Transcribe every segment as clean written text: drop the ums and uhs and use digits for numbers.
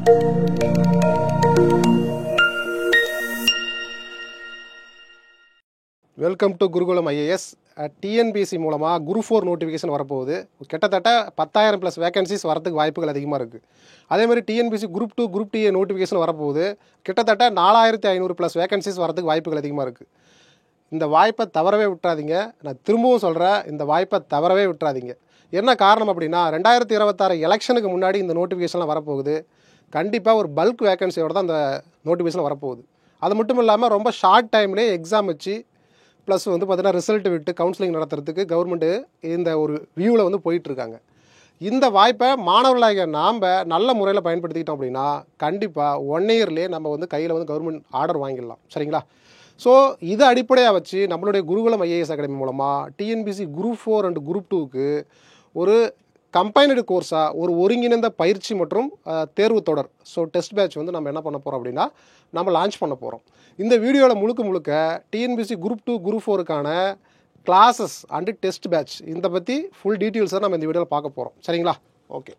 Welcome to Gurukulam IAS. TNPSC மூலமாக group 4 notification வரப்போகுது. கிட்டத்தட்ட 10,000 ப்ளஸ் வேகன்சிஸ் வரதுக்கு வாய்ப்புகள் அதிகமாக இருக்குது. அதேமாதிரி டிஎன்பிஎஸ்சி குரூப் 2 குரூப் டிஏ நோட்டிஃபிகேஷன் வரப்போகுது. கிட்டத்தட்ட 4,500 ப்ளஸ் வேகன்சிஸ் வரதுக்கு வாய்ப்புகள் அதிகமாக இருக்குது. இந்த வாய்ப்பை தவறவே விட்டுறாதீங்க. நான் திரும்பவும் சொல்கிறேன், இந்த வாய்ப்பை தவறவே விட்டுறாதீங்க. என்ன காரணம் அப்படின்னா, 2026 எலெக்ஷனுக்கு முன்னாடி இந்த நோட்டிஃபிகேஷன்லாம் வரப்போகுது. கண்டிப்பாக ஒரு பல்க் வேகன்சியோட தான் அந்த நோட்டிஃபிகேஷன் வரப்போகுது. அது மட்டும் இல்லாமல் ரொம்ப ஷார்ட் டைம்லேயே எக்ஸாம் வச்சு ப்ளஸ் வந்து பார்த்தீங்கன்னா ரிசல்ட் விட்டு கவுன்சிலிங் நடத்துறதுக்கு கவர்மெண்ட்டு இந்த ஒரு வியூவில் வந்து போயிட்டுருக்காங்க. இந்த வாய்ப்பை மாணவர்களாகிய நாம் நல்ல முறையில் பயன்படுத்திக்கிட்டோம் அப்படின்னா கண்டிப்பாக 1 இயர்லேயே நம்ம வந்து கையில் வந்து கவர்மெண்ட் ஆர்டர் வாங்கிடலாம். சரிங்களா? ஸோ இதை அடிப்படையாக வச்சு நம்மளுடைய குருகுலம் ஐஏஎஸ் அகாடமி மூலமாக டிஎன்பிஎஸ்சி குரூப் 4 அண்ட் குரூப் 2க்கு ஒரு கம்பைனடு கோர்ஸாக ஒரு ஒருங்கிணைந்த பயிற்சி மற்றும் தேர்வு தொடர், ஸோ டெஸ்ட் பேட்ச் வந்து நம்ம என்ன பண்ண போகிறோம் அப்படின்னா நம்ம லான்ச் பண்ண போகிறோம். இந்த வீடியோவில் முழுக்க டிஎன்பிஎஸ்சி குரூப் 2 குரூப் 4க்கான கிளாஸஸ் அண்டு டெஸ்ட் பேட்ச் இந்த பற்றி ஃபுல் டீட்டெயில்ஸை நம்ம இந்த வீடியோவில் பார்க்க போகிறோம். சரிங்களா? ஓகே.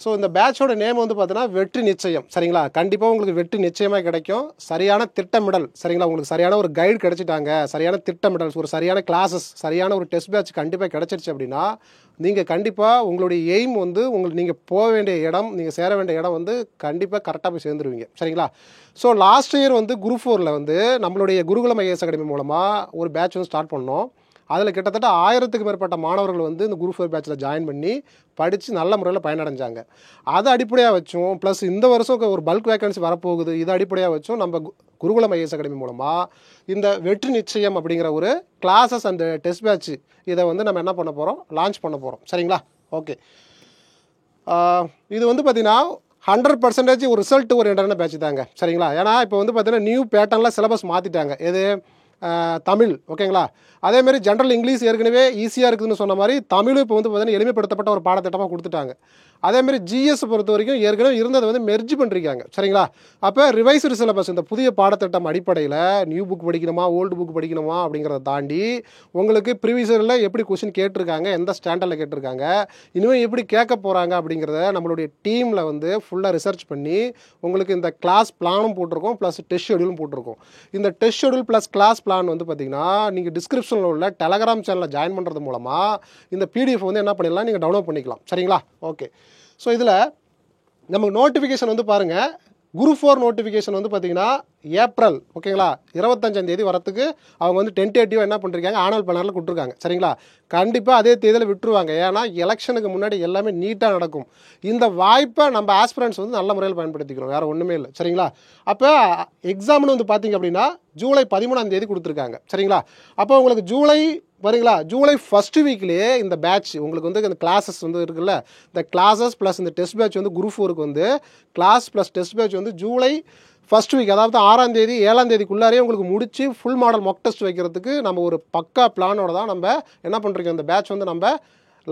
ஸோ இந்த பேட்சோட நேம் வந்து பார்த்தீங்கன்னா வெற்றி நிச்சயம். சரிங்களா? கண்டிப்பாக உங்களுக்கு வெற்றி நிச்சயமாக கிடைக்கும். சரியான திட்டமிடல், சரிங்களா? உங்களுக்கு சரியான ஒரு கைடு கிடைச்சிட்டாங்க, சரியான திட்டமிடல், ஒரு சரியான கிளாஸஸ், சரியான ஒரு டெஸ்ட் பேட்ச் கண்டிப்பாக கிடைச்சிருச்சு அப்படின்னா நீங்கள் கண்டிப்பாக உங்களுடைய எய்ம் வந்து நீங்கள் போக வேண்டிய இடம், நீங்கள் சேர வேண்டிய இடம் வந்து கண்டிப்பாக கரெக்டாக போய் சேர்ந்துருவீங்க. சரிங்களா? ஸோ லாஸ்ட் இயர் வந்து குரூப் 4ல் வந்து நம்மளுடைய குருகுலம் ஐஏஎஸ் அகாடமி மூலமாக ஒரு பேட்ச் வந்து ஸ்டார்ட் பண்ணோம். அதில் கிட்டத்தட்ட 1000க்கு மேற்பட்ட மாணவர்கள் வந்து இந்த குரூப் 4 பேட்சில் ஜாயின் பண்ணி படித்து நல்ல முறையில் பயனடைஞ்சாங்க. அதை அடிப்படையாக வச்சும் ப்ளஸ் இந்த வருஷம் ஒரு பல்க் வேகன்சி வரப்போகுது, இதை அடிப்படையாக வச்சும் நம்ம குருகுலம் ஐஏஎஸ் அகாடமி மூலமாக இந்த வெற்றி நிச்சயம் அப்படிங்கிற ஒரு கிளாஸஸ் அண்ட் டெஸ்ட் பேட்ச் இதை வந்து நம்ம என்ன பண்ண போகிறோம், லான்ச் பண்ண போகிறோம். சரிங்களா? ஓகே. இது வந்து பார்த்திங்கன்னா 100% ஒரு ரிசல்ட் ஒரு இன்டர்னல் பேட்ச் தாங்க. சரிங்களா? ஏன்னா இப்போ வந்து பார்த்திங்கன்னா நியூ பேட்டர்னில் சிலபஸ் மாற்றிட்டாங்க. எது? தமிழ். ஓகேங்களா? அதேமாதிரி ஜென்ரல் இங்கிலீஷ் ஏற்கனவே ஈஸியாக இருக்குதுன்னு சொன்ன மாதிரி தமிழும் இப்போ வந்து பார்த்தீங்கன்னா எளிமைப்படுத்தப்பட்ட ஒரு பாடத்திட்டமாக கொடுத்துட்டாங்க. அதேமாதிரி ஜிஎஸ் பொறுத்த வரைக்கும் ஏற்கனவே இருந்ததை வந்து மெர்ஜ் பண்ணிருக்காங்க. சரிங்களா? அப்போ ரிவைஸ்டு சிலபஸ் இந்த புதிய பாடத்திட்டம் அடிப்படையில் நியூ புக் படிக்கணுமா ஓல்டு புக் படிக்கணுமா அப்படிங்கிறத தாண்டி உங்களுக்கு ப்ரீவியஸ் இயரில் எப்படி கொஸ்டின் கேட்டிருக்காங்க, எந்த ஸ்டாண்டர்டில் கேட்டிருக்காங்க, இனிமேல் எப்படி கேட்க போகிறாங்க அப்படிங்கிறத நம்மளுடைய டீமில் வந்து ஃபுல்லாக ரிசர்ச் பண்ணி உங்களுக்கு இந்த கிளாஸ் பிளானும் போட்டிருக்கோம், ப்ளஸ் டெஸ்ட் ஷெடியூலும் போட்டிருக்கோம். இந்த test schedule plus class plan வந்து பார்த்திங்கன்னா நீங்கள் டிஸ்கிரிப்ஷனில் உள்ள டெலகிராம் சேனலில் ஜாயின் பண்ணுறது மூலமாக இந்த பிடிஎஃப் வந்து என்ன பண்ணிடலாம், நீங்கள் டவுன்லோட் பண்ணிக்கலாம். சரிங்களா? ஓகே. ஸோ இதில் நமக்கு நோட்டிஃபிகேஷன் வந்து பாருங்கள், குரூப் 4 நோட்டிஃபிகேஷன் வந்து பார்த்திங்கன்னா ஏப்ரல், ஓகேங்களா, 25ஆம் தேதி வரத்துக்கு அவங்க வந்து டென்டேட்டிவாக என்ன பண்ணிருக்காங்க, ஆனுவல் பிளானில் கொடுத்துருக்காங்க. சரிங்களா? கண்டிப்பாக அதே தேதியில் விட்டுருவாங்க. ஏன்னா எலெக்ஷனுக்கு முன்னாடி எல்லாமே நீட்டாக நடக்கும். இந்த வாய்ப்பை நம்ம ஆஸ்பிரண்ட்ஸ் வந்து நல்ல முறையில் பயன்படுத்திக்கிறோம், வேறு ஒன்றுமே இல்லை. சரிங்களா? அப்போ எக்ஸாம்னு வந்து பார்த்திங்க அப்படின்னா ஜூலை 13ஆம் தேதி கொடுத்துருக்காங்க. சரிங்களா? அப்போ உங்களுக்கு ஜூலை 1st வீக்லேயே இந்த பேட்ச் உங்களுக்கு வந்து இந்த கிளாஸஸ் வந்து இருக்குல்ல, இந்த கிளாஸஸ் ப்ளஸ் இந்த டெஸ்ட் பேட்ச் வந்து குரூப் 4க்கு வந்து கிளாஸ் ப்ளஸ் டெஸ்ட் பேட்ச் வந்து ஜூலை 1st வீக், அதாவது 6ஆம் தேதி 7ஆம் தேதிக்குள்ளாரே உங்களுக்கு முடிச்சு ஃபுல் மாடல் மாக் டெஸ்ட் வைக்கிறதுக்கு நம்ம ஒரு பக்கா பிளானோட தான் நம்ம என்ன பண்ணுறோம், இந்த பேட்ச் வந்து நம்ம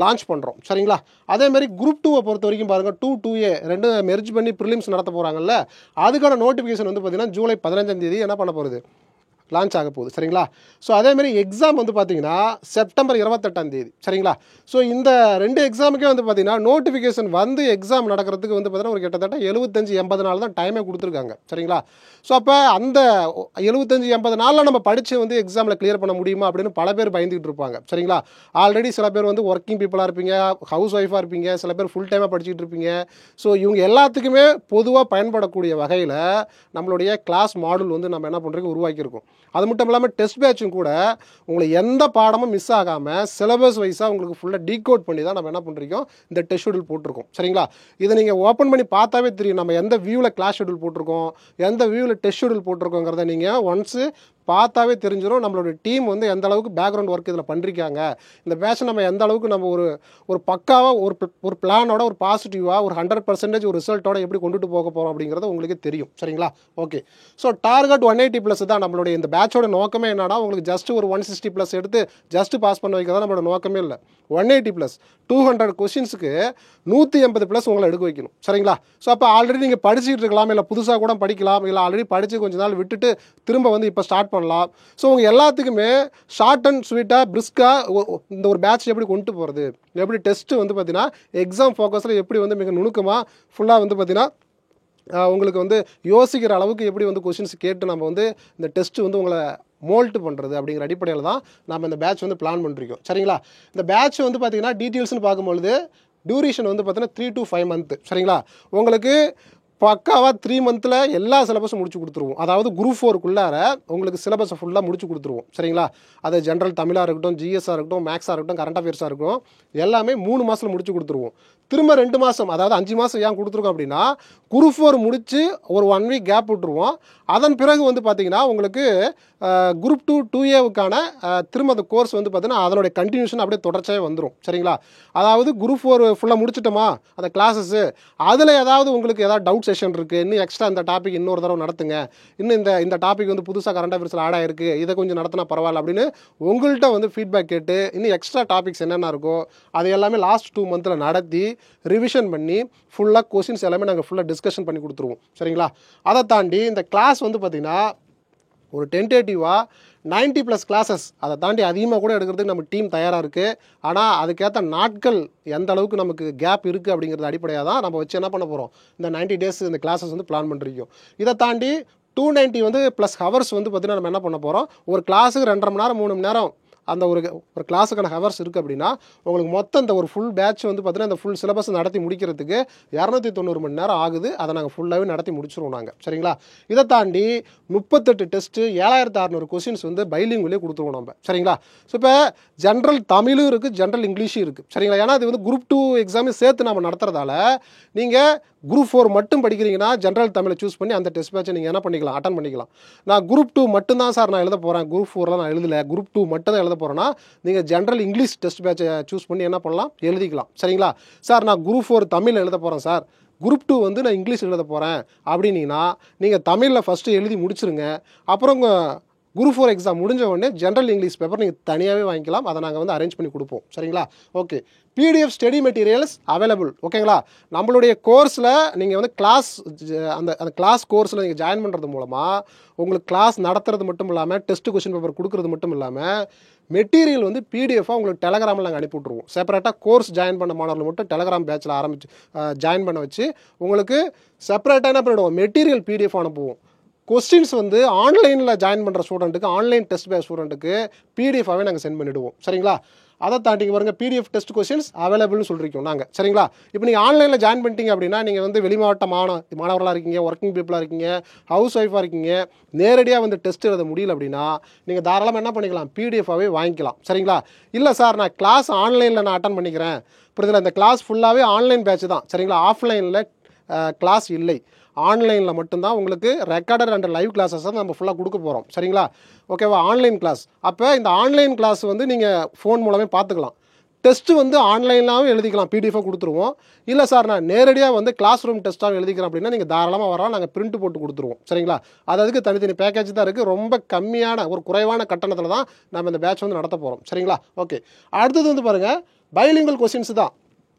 லான்ச் பண்ணுறோம். சரிங்களா? அதேமாதிரி குரூப் 2 பொறுத்த வரைக்கும் பாருங்கள், 2, 2A ரெண்டும் மெர்ஜ் பண்ணி ப்ரிலிம்ஸ் நடத்த போகிறாங்கல்ல, அதுக்கான நோட்டிஃபிகேஷன் வந்து பார்த்திங்கன்னா ஜூலை 15ஆம் தேதி என்ன பண்ண போகிறது, லான்ச் ஆக போகுது. சரிங்களா? ஸோ அதேமாதிரி எக்ஸாம் வந்து பார்த்தீங்கன்னா செப்டம்பர் 28ஆம் தேதி. சரிங்களா? ஸோ இந்த 2 எக்ஸாமுக்கே வந்து பார்த்தீங்கன்னா நோட்டிஃபிகேஷன் வந்து எக்ஸாம் நடக்கிறதுக்கு வந்து பார்த்தீங்கன்னா ஒரு கிட்டத்தட்ட 75-80 நாள் தான் டைமே கொடுத்துருக்காங்க. சரிங்களா? ஸோ அப்போ அந்த 75-80 நாளில் நம்ம படித்து வந்து எக்ஸாமில் கிளியர் பண்ண முடியுமா அப்படின்னு பல பேர் பயந்துக்கிட்டு இருப்பாங்க. சரிங்களா? ஆல்ரெடி சில பேர் வந்து ஒர்க்கிங் பீப்புளாக இருப்பீங்க, ஹவுஸ் ஒய்ஃபாக இருப்பீங்க, சில பேர் ஃபுல் டைமாக படிச்சுட்டு இருப்பீங்க. ஸோ இவங்க எல்லாத்துக்குமே பொதுவாக பயன்படக்கூடிய வகையில் நம்மளுடைய கிளாஸ் மாடல் வந்து நம்ம என்ன பண்ணுறதுக்கு உருவாக்கியிருக்கோம். அது மட்டும் இல்லாமல் டெஸ்ட் பேட்சும் கூட உங்களுக்கு எந்த பாடமும் மிஸ் ஆகாமல் சிலபஸ் வைஸாக உங்களுக்கு ஃபுல்லாக டீகோட் பண்ணி தான் நம்ம என்ன பண்ணுறோம், இந்த டெஸ்ட் ஷெடியூல் போட்டிருக்கோம். சரிங்களா? இதை நீங்கள் ஓப்பன் பண்ணி பார்த்தாவே தெரியும் நம்ம எந்த வியூவில் கிளாஸ் ஷெடியூல் போட்டிருக்கோம், எந்த வியூவில் டெஸ்ட் ஷெடியூல் போட்டிருக்கோங்கிறத நீங்கள் ஒன்ஸு பார்த்தாவே தெரிஞ்சிடும். நம்மளுடைய டீம் வந்து எந்த அளவுக்கு பேக்ரவுண்ட் ஒர்க் இதில் பண்ணிருக்காங்க, இந்த பேட்சை நம்ம எந்த அளவுக்கு நம்ம ஒரு பக்காவாக ஒரு பிளானோட ஒரு பாசிட்டிவாக ஒரு 100% ஒரு ரிசல்ட்டோட எப்படி கொண்டுட்டு போக போகிறோம் அப்படிங்கிறது உங்களுக்கு தெரியும். சரிங்களா? ஓகே. ஸோ டார்கெட் 180+ தான் நம்மளுடைய இந்த பேட்சோட நோக்கமே. என்னன்னா உங்களுக்கு ஜஸ்ட் ஒரு 160+ எடுத்து ஜஸ்ட் பாஸ் பண்ண வைக்கிறதா நம்மளோட நோக்கமே இல்லை. 180+, 200 கொஸ்டின்ஸுக்கு 180+ உங்களை எடுக்க வைக்கணும். சரிங்களா? ஸோ அப்போ ஆல்ரெடி நீங்கள் படிச்சுட்டு இருக்கலாம், இல்லை புதுசாக கூட படிக்கலாம், இல்லை ஆல்ரெடி படித்து கொஞ்ச நாள் விட்டுட்டு திரும்ப வந்து இப்போ ஸ்டார்ட் பண்ணலாம். ஸோ உங்கள் எல்லாத்துக்குமே ஷார்ட் அண்ட் ஸ்வீட்டாக பிரிஸ்காக இந்த ஒரு பேட்ச் எப்படி கொண்டு போகிறது, எப்படி டெஸ்ட்டு வந்து பார்த்தீங்கன்னா எக்ஸாம் ஃபோக்கஸில் எப்படி வந்து மிக நுணுக்கமாக ஃபுல்லாக வந்து பார்த்தீங்கன்னா உங்களுக்கு வந்து யோசிக்கிற அளவுக்கு எப்படி வந்து கொஷின்ஸ் கேட்டு நம்ம வந்து இந்த டெஸ்ட் வந்து உங்களை மோல்ட் பண்ணுறது அப்படிங்கிற அடிப்படையில் தான் நம்ம இந்த பேட்ச் வந்து பிளான் பண்ணிருக்கோம். சரிங்களா? இந்த பேட்ச் வந்து பார்த்தீங்கன்னா டீட்டெயில்ஸ்னு பார்க்கும்பொழுது டியூரேஷன் வந்து பார்த்தீங்கன்னா 3 to 5 month. சரிங்களா? உங்களுக்கு பக்காவாக 3 monthல எல்லா சிலபஸும் முடிச்சு கொடுத்துருவோம். அதாவது குரூப் 4க்குள்ளார உங்களுக்கு சிலபஸை ஃபுல்லாக முடிச்சு கொடுத்துருவோம். சரிங்களா? அது ஜென்ரல் தமிழாக இருக்கட்டும், ஜிஎஸ்ஸாக இருக்கட்டும், மேக்ஸாக இருக்கட்டும், கரண்ட் அஃபேர்ஸாக இருக்கட்டும், எல்லாமே 3 மாதத்தில் முடிச்சு கொடுத்துருவோம். திரும்ப 2 மாதம், அதாவது 5 மாதம் ஏன் கொடுத்துருக்கோம் அப்படின்னா, குரூப் 4 முடிச்சு ஒரு 1 week கேப் விட்டுருவோம். அதன் பிறகு வந்து பார்த்தீங்கன்னா உங்களுக்கு குரூப் 2 2A திரும்ப அந்த கோர்ஸ் வந்து பார்த்தீங்கன்னா அதனுடைய கண்டினியூஷன் அப்படியே தொடர்ச்சியாக வந்துடும். சரிங்களா? அதாவது குரூப் 4 ஃபுல்லாக முடிச்சிட்டோமா அந்த கிளாஸஸ், அதில் ஏதாவது உங்களுக்கு ஏதாவது டவுட் செஷன் இருக்குது, இன்னும் எக்ஸ்ட்ரா இந்த டாபிக் இன்னொரு தடவை நடத்துங்க, இன்னும் இந்த டாபிக் வந்து புதுசாக கரண்ட் அஃபேர்ஸில் ஆட் ஆயிருக்கு, இதை கொஞ்சம் நடத்தினா பரவாயில்ல அப்படின்னு உங்கள்கிட்ட வந்து ஃபீட்பேக் கேட்டு இன்னும் எக்ஸ்ட்ரா டாபிக்ஸ் என்னென்ன இருக்கோ அது எல்லாமே லாஸ்ட் 2 monthல நடத்தி ரிவிஷன் பண்ணி ஃபுல்லாக கொஸ்டின்ஸ் எல்லாமே நாங்கள் ஃபுல்லாக டிஸ்கஷன் பண்ணி கொடுத்துருவோம். சரிங்களா? அதை தாண்டி இந்த கிளாஸ் வந்து பார்த்திங்கன்னா ஒரு டென்டேட்டிவாக 90+ கிளாஸஸ், அதை தாண்டி அதிகமாக கூட எடுக்கிறதுக்கு நம்ம டீம் தயாராக இருக்குது. ஆனால் அதுக்கேற்ற நாட்கள் எந்த அளவுக்கு நமக்கு கேப் இருக்குது அப்படிங்கிறது அடிப்படையாக தான் நம்ம வச்சு என்ன பண்ண போகிறோம், இந்த 90 days இந்த கிளாஸஸ் வந்து பிளான் பண்ணிருக்கோம். இதை தாண்டி 290 வந்து ப்ளஸ் ஹவர்ஸ் வந்து பார்த்திங்கன்னா நம்ம என்ன பண்ண போகிறோம், ஒரு கிளாஸுக்கு 2.5 மணி நேரம் 3 மணி நேரம் அந்த ஒரு கிளாஸுக்கான ஹவர்ஸ் இருக்குது அப்படின்னா உங்களுக்கு மொத்தம் இந்த ஒரு ஃபுல் பேட்ச் வந்து பார்த்தீங்கன்னா இந்த ஃபுல் சிலபஸ் நடத்தி முடிக்கிறதுக்கு 290 மணி நேரம் ஆகுது. அதை நாங்கள் ஃபுல்லாகவே நடத்தி முடிச்சிருவோம் நாங்கள். சரிங்களா? இதை தாண்டி 38 டெஸ்ட்டு 7600 கொஸ்டின்ஸ் வந்து பைலிங்குள்ளே கொடுத்துருவோம் நம்ம. சரிங்களா? ஸோ இப்போ ஜென்ரல் தமிழும் இருக்குது, ஜென்ரல் இங்கிலீஷும் இருக்குது. சரிங்களா? ஏன்னா அது வந்து குரூப் 2 எக்ஸாமே சேர்த்து நம்ம நடத்துறதால நீங்கள் குரூப் 4 மட்டும் படிக்கிறீங்கன்னா ஜென்ரல் தமிழை சூஸ் பண்ணி அந்த டெஸ்ட் பேட்சை நீங்கள் என்ன பண்ணிக்கலாம், அட்டன் பண்ணிக்கலாம். நான் குரூப் 2 மட்டும்தான் சார் நான் எழுத போகிறேன், குரூப் 4 நான் எழுதலை, குரூப் 2 மட்டும் தான் எழுத போகிறேன்னா நீங்கள் ஜென்ரல் இங்கிலீஷ் டெஸ்ட் பேட்சை சூஸ் பண்ணி என்ன பண்ணலாம், எழுதிக்கலாம். சரிங்களா? சார் நான் குரூப் 4 தமிழ் எழுத போகிறேன் சார், குரூப் 2 வந்து நான் இங்கிலீஷ் எழுத போகிறேன் அப்படின்னீங்கன்னா நீங்கள் தமிழில் ஃபஸ்ட்டு எழுதி முடிச்சிருங்க. அப்புறம் குரூப் 4 எக்ஸாம் முடிஞ்ச உடனே ஜென்ரல் இங்கிலீஷ் பேப்பர் நீங்கள் தனியாகவே வாங்கிக்கலாம். அதை நாங்கள் வந்து அரேஞ்ச் பண்ணி கொடுப்போம். சரிங்களா? Okay. PDF study materials available. ஓகேங்களா? நம்மளுடைய கோர்ஸில் நீங்கள் வந்து கிளாஸ் அந்த கிளாஸ் கோர்ஸில் நீங்கள் ஜாயின் பண்ணுறது மூலமாக உங்களுக்கு கிளாஸ் நடத்துறது மட்டும் இல்லாமல் டெஸ்ட் கொஸ்டின் பேப்பர் கொடுக்குறது மட்டும் இல்லாமல் மெட்டீரியல் வந்து பிடிஎஃபாக உங்களுக்கு டெலகிராமில் நாங்கள் அனுப்பி விட்ருவோம். செப்பரேட்டாக கோர்ஸ் ஜாயின் பண்ண மாணவர்கள் மட்டும் டெலகிராம் பேட்சில் ஆரம்பிச்சு ஜாயின் பண்ண வச்சு உங்களுக்கு செப்பரேட்டாக என்ன பண்ணிவிடுவோம், மெட்டீரியல் பிடிஎஃப் அனுப்புவோம். கொஸ்டின்ஸ் வந்து ஆன்லைனில் ஜாயின் பண்ணுற ஸ்டூடெண்ட்டுக்கு, ஆன்லைன் டெஸ்ட் பேஸ் ஸ்டூடெண்ட்டுக்கு பிடிஎஃபாகவே நாங்கள் சென்ட் பண்ணிவிடுவோம். சரிங்களா? அதை தாண்டி பாருங்கள், பிடிஎஃப் டெஸ்ட் கொஸ்டின்ஸ் அவைலபிள்னு சொல்லியிருக்கோம் நாங்கள். சரிங்களா? இப்போ நீங்கள் ஆன்லைனில் ஜாயின் பண்ணிட்டீங்க அப்படின்னா நீங்கள் வந்து வெளிமாவட்ட மாணவர்களாக இருக்கீங்க, ஒர்க்கிங் பீப்புளாக இருக்கீங்க, ஹவுஸ் ஒய்ஃபாக இருக்கீங்க, நேரடியாக வந்து டெஸ்ட் எழுத முடியல அப்படின்னா நீங்கள் தாராளமாக என்ன பண்ணிக்கலாம், பிடிஎஃபாகவே வாங்கிக்கலாம். சரிங்களா? இல்லை சார் நான் கிளாஸ் ஆன்லைனில் நான் அட்டன் பண்ணிக்கிறேன், புரியுதுல, இந்த கிளாஸ் ஃபுல்லாகவே ஆன்லைன் பேட்ச் தான். சரிங்களா? ஆஃப்லைனில் கிளாஸ் இல்லை, ஆன்லைனில் மட்டும்தான் உங்களுக்கு ரெக்கார்டட் அண்ட் லைவ் கிளாஸஸ் தான் நம்ம ஃபுல்லாக கொடுக்க போகிறோம். சரிங்களா? ஓகேவா? Online class. அப்போ இந்த ஆன்லைன் கிளாஸ் வந்து நீங்கள் ஃபோன் மூலமே பார்த்துக்கலாம். டெஸ்ட்டு வந்து ஆன்லைனாகவும் எழுதிக்கலாம், பிடிஎஃபாக கொடுத்துருவோம். இல்லை சார் நான் நேரடியாக வந்து கிளாஸ் ரூம் டெஸ்ட்டாக எழுதிக்கிறேன் அப்படின்னா நீங்கள் தாராளமாக வரலாம், நாங்கள் பிரிண்ட் போட்டு கொடுத்துருவோம். சரிங்களா? அதுக்கு தனித்தனி பேக்கேஜ் தான் இருக்குது. ரொம்ப கம்மியான ஒரு குறைவான கட்டணத்தில் தான் நம்ம இந்த பேட்ச் வந்து நடத்த போகிறோம். சரிங்களா? ஓகே. அடுத்தது வந்து பாருங்கள், பைலிங்குவல் கொஸ்டின்ஸ் தான்.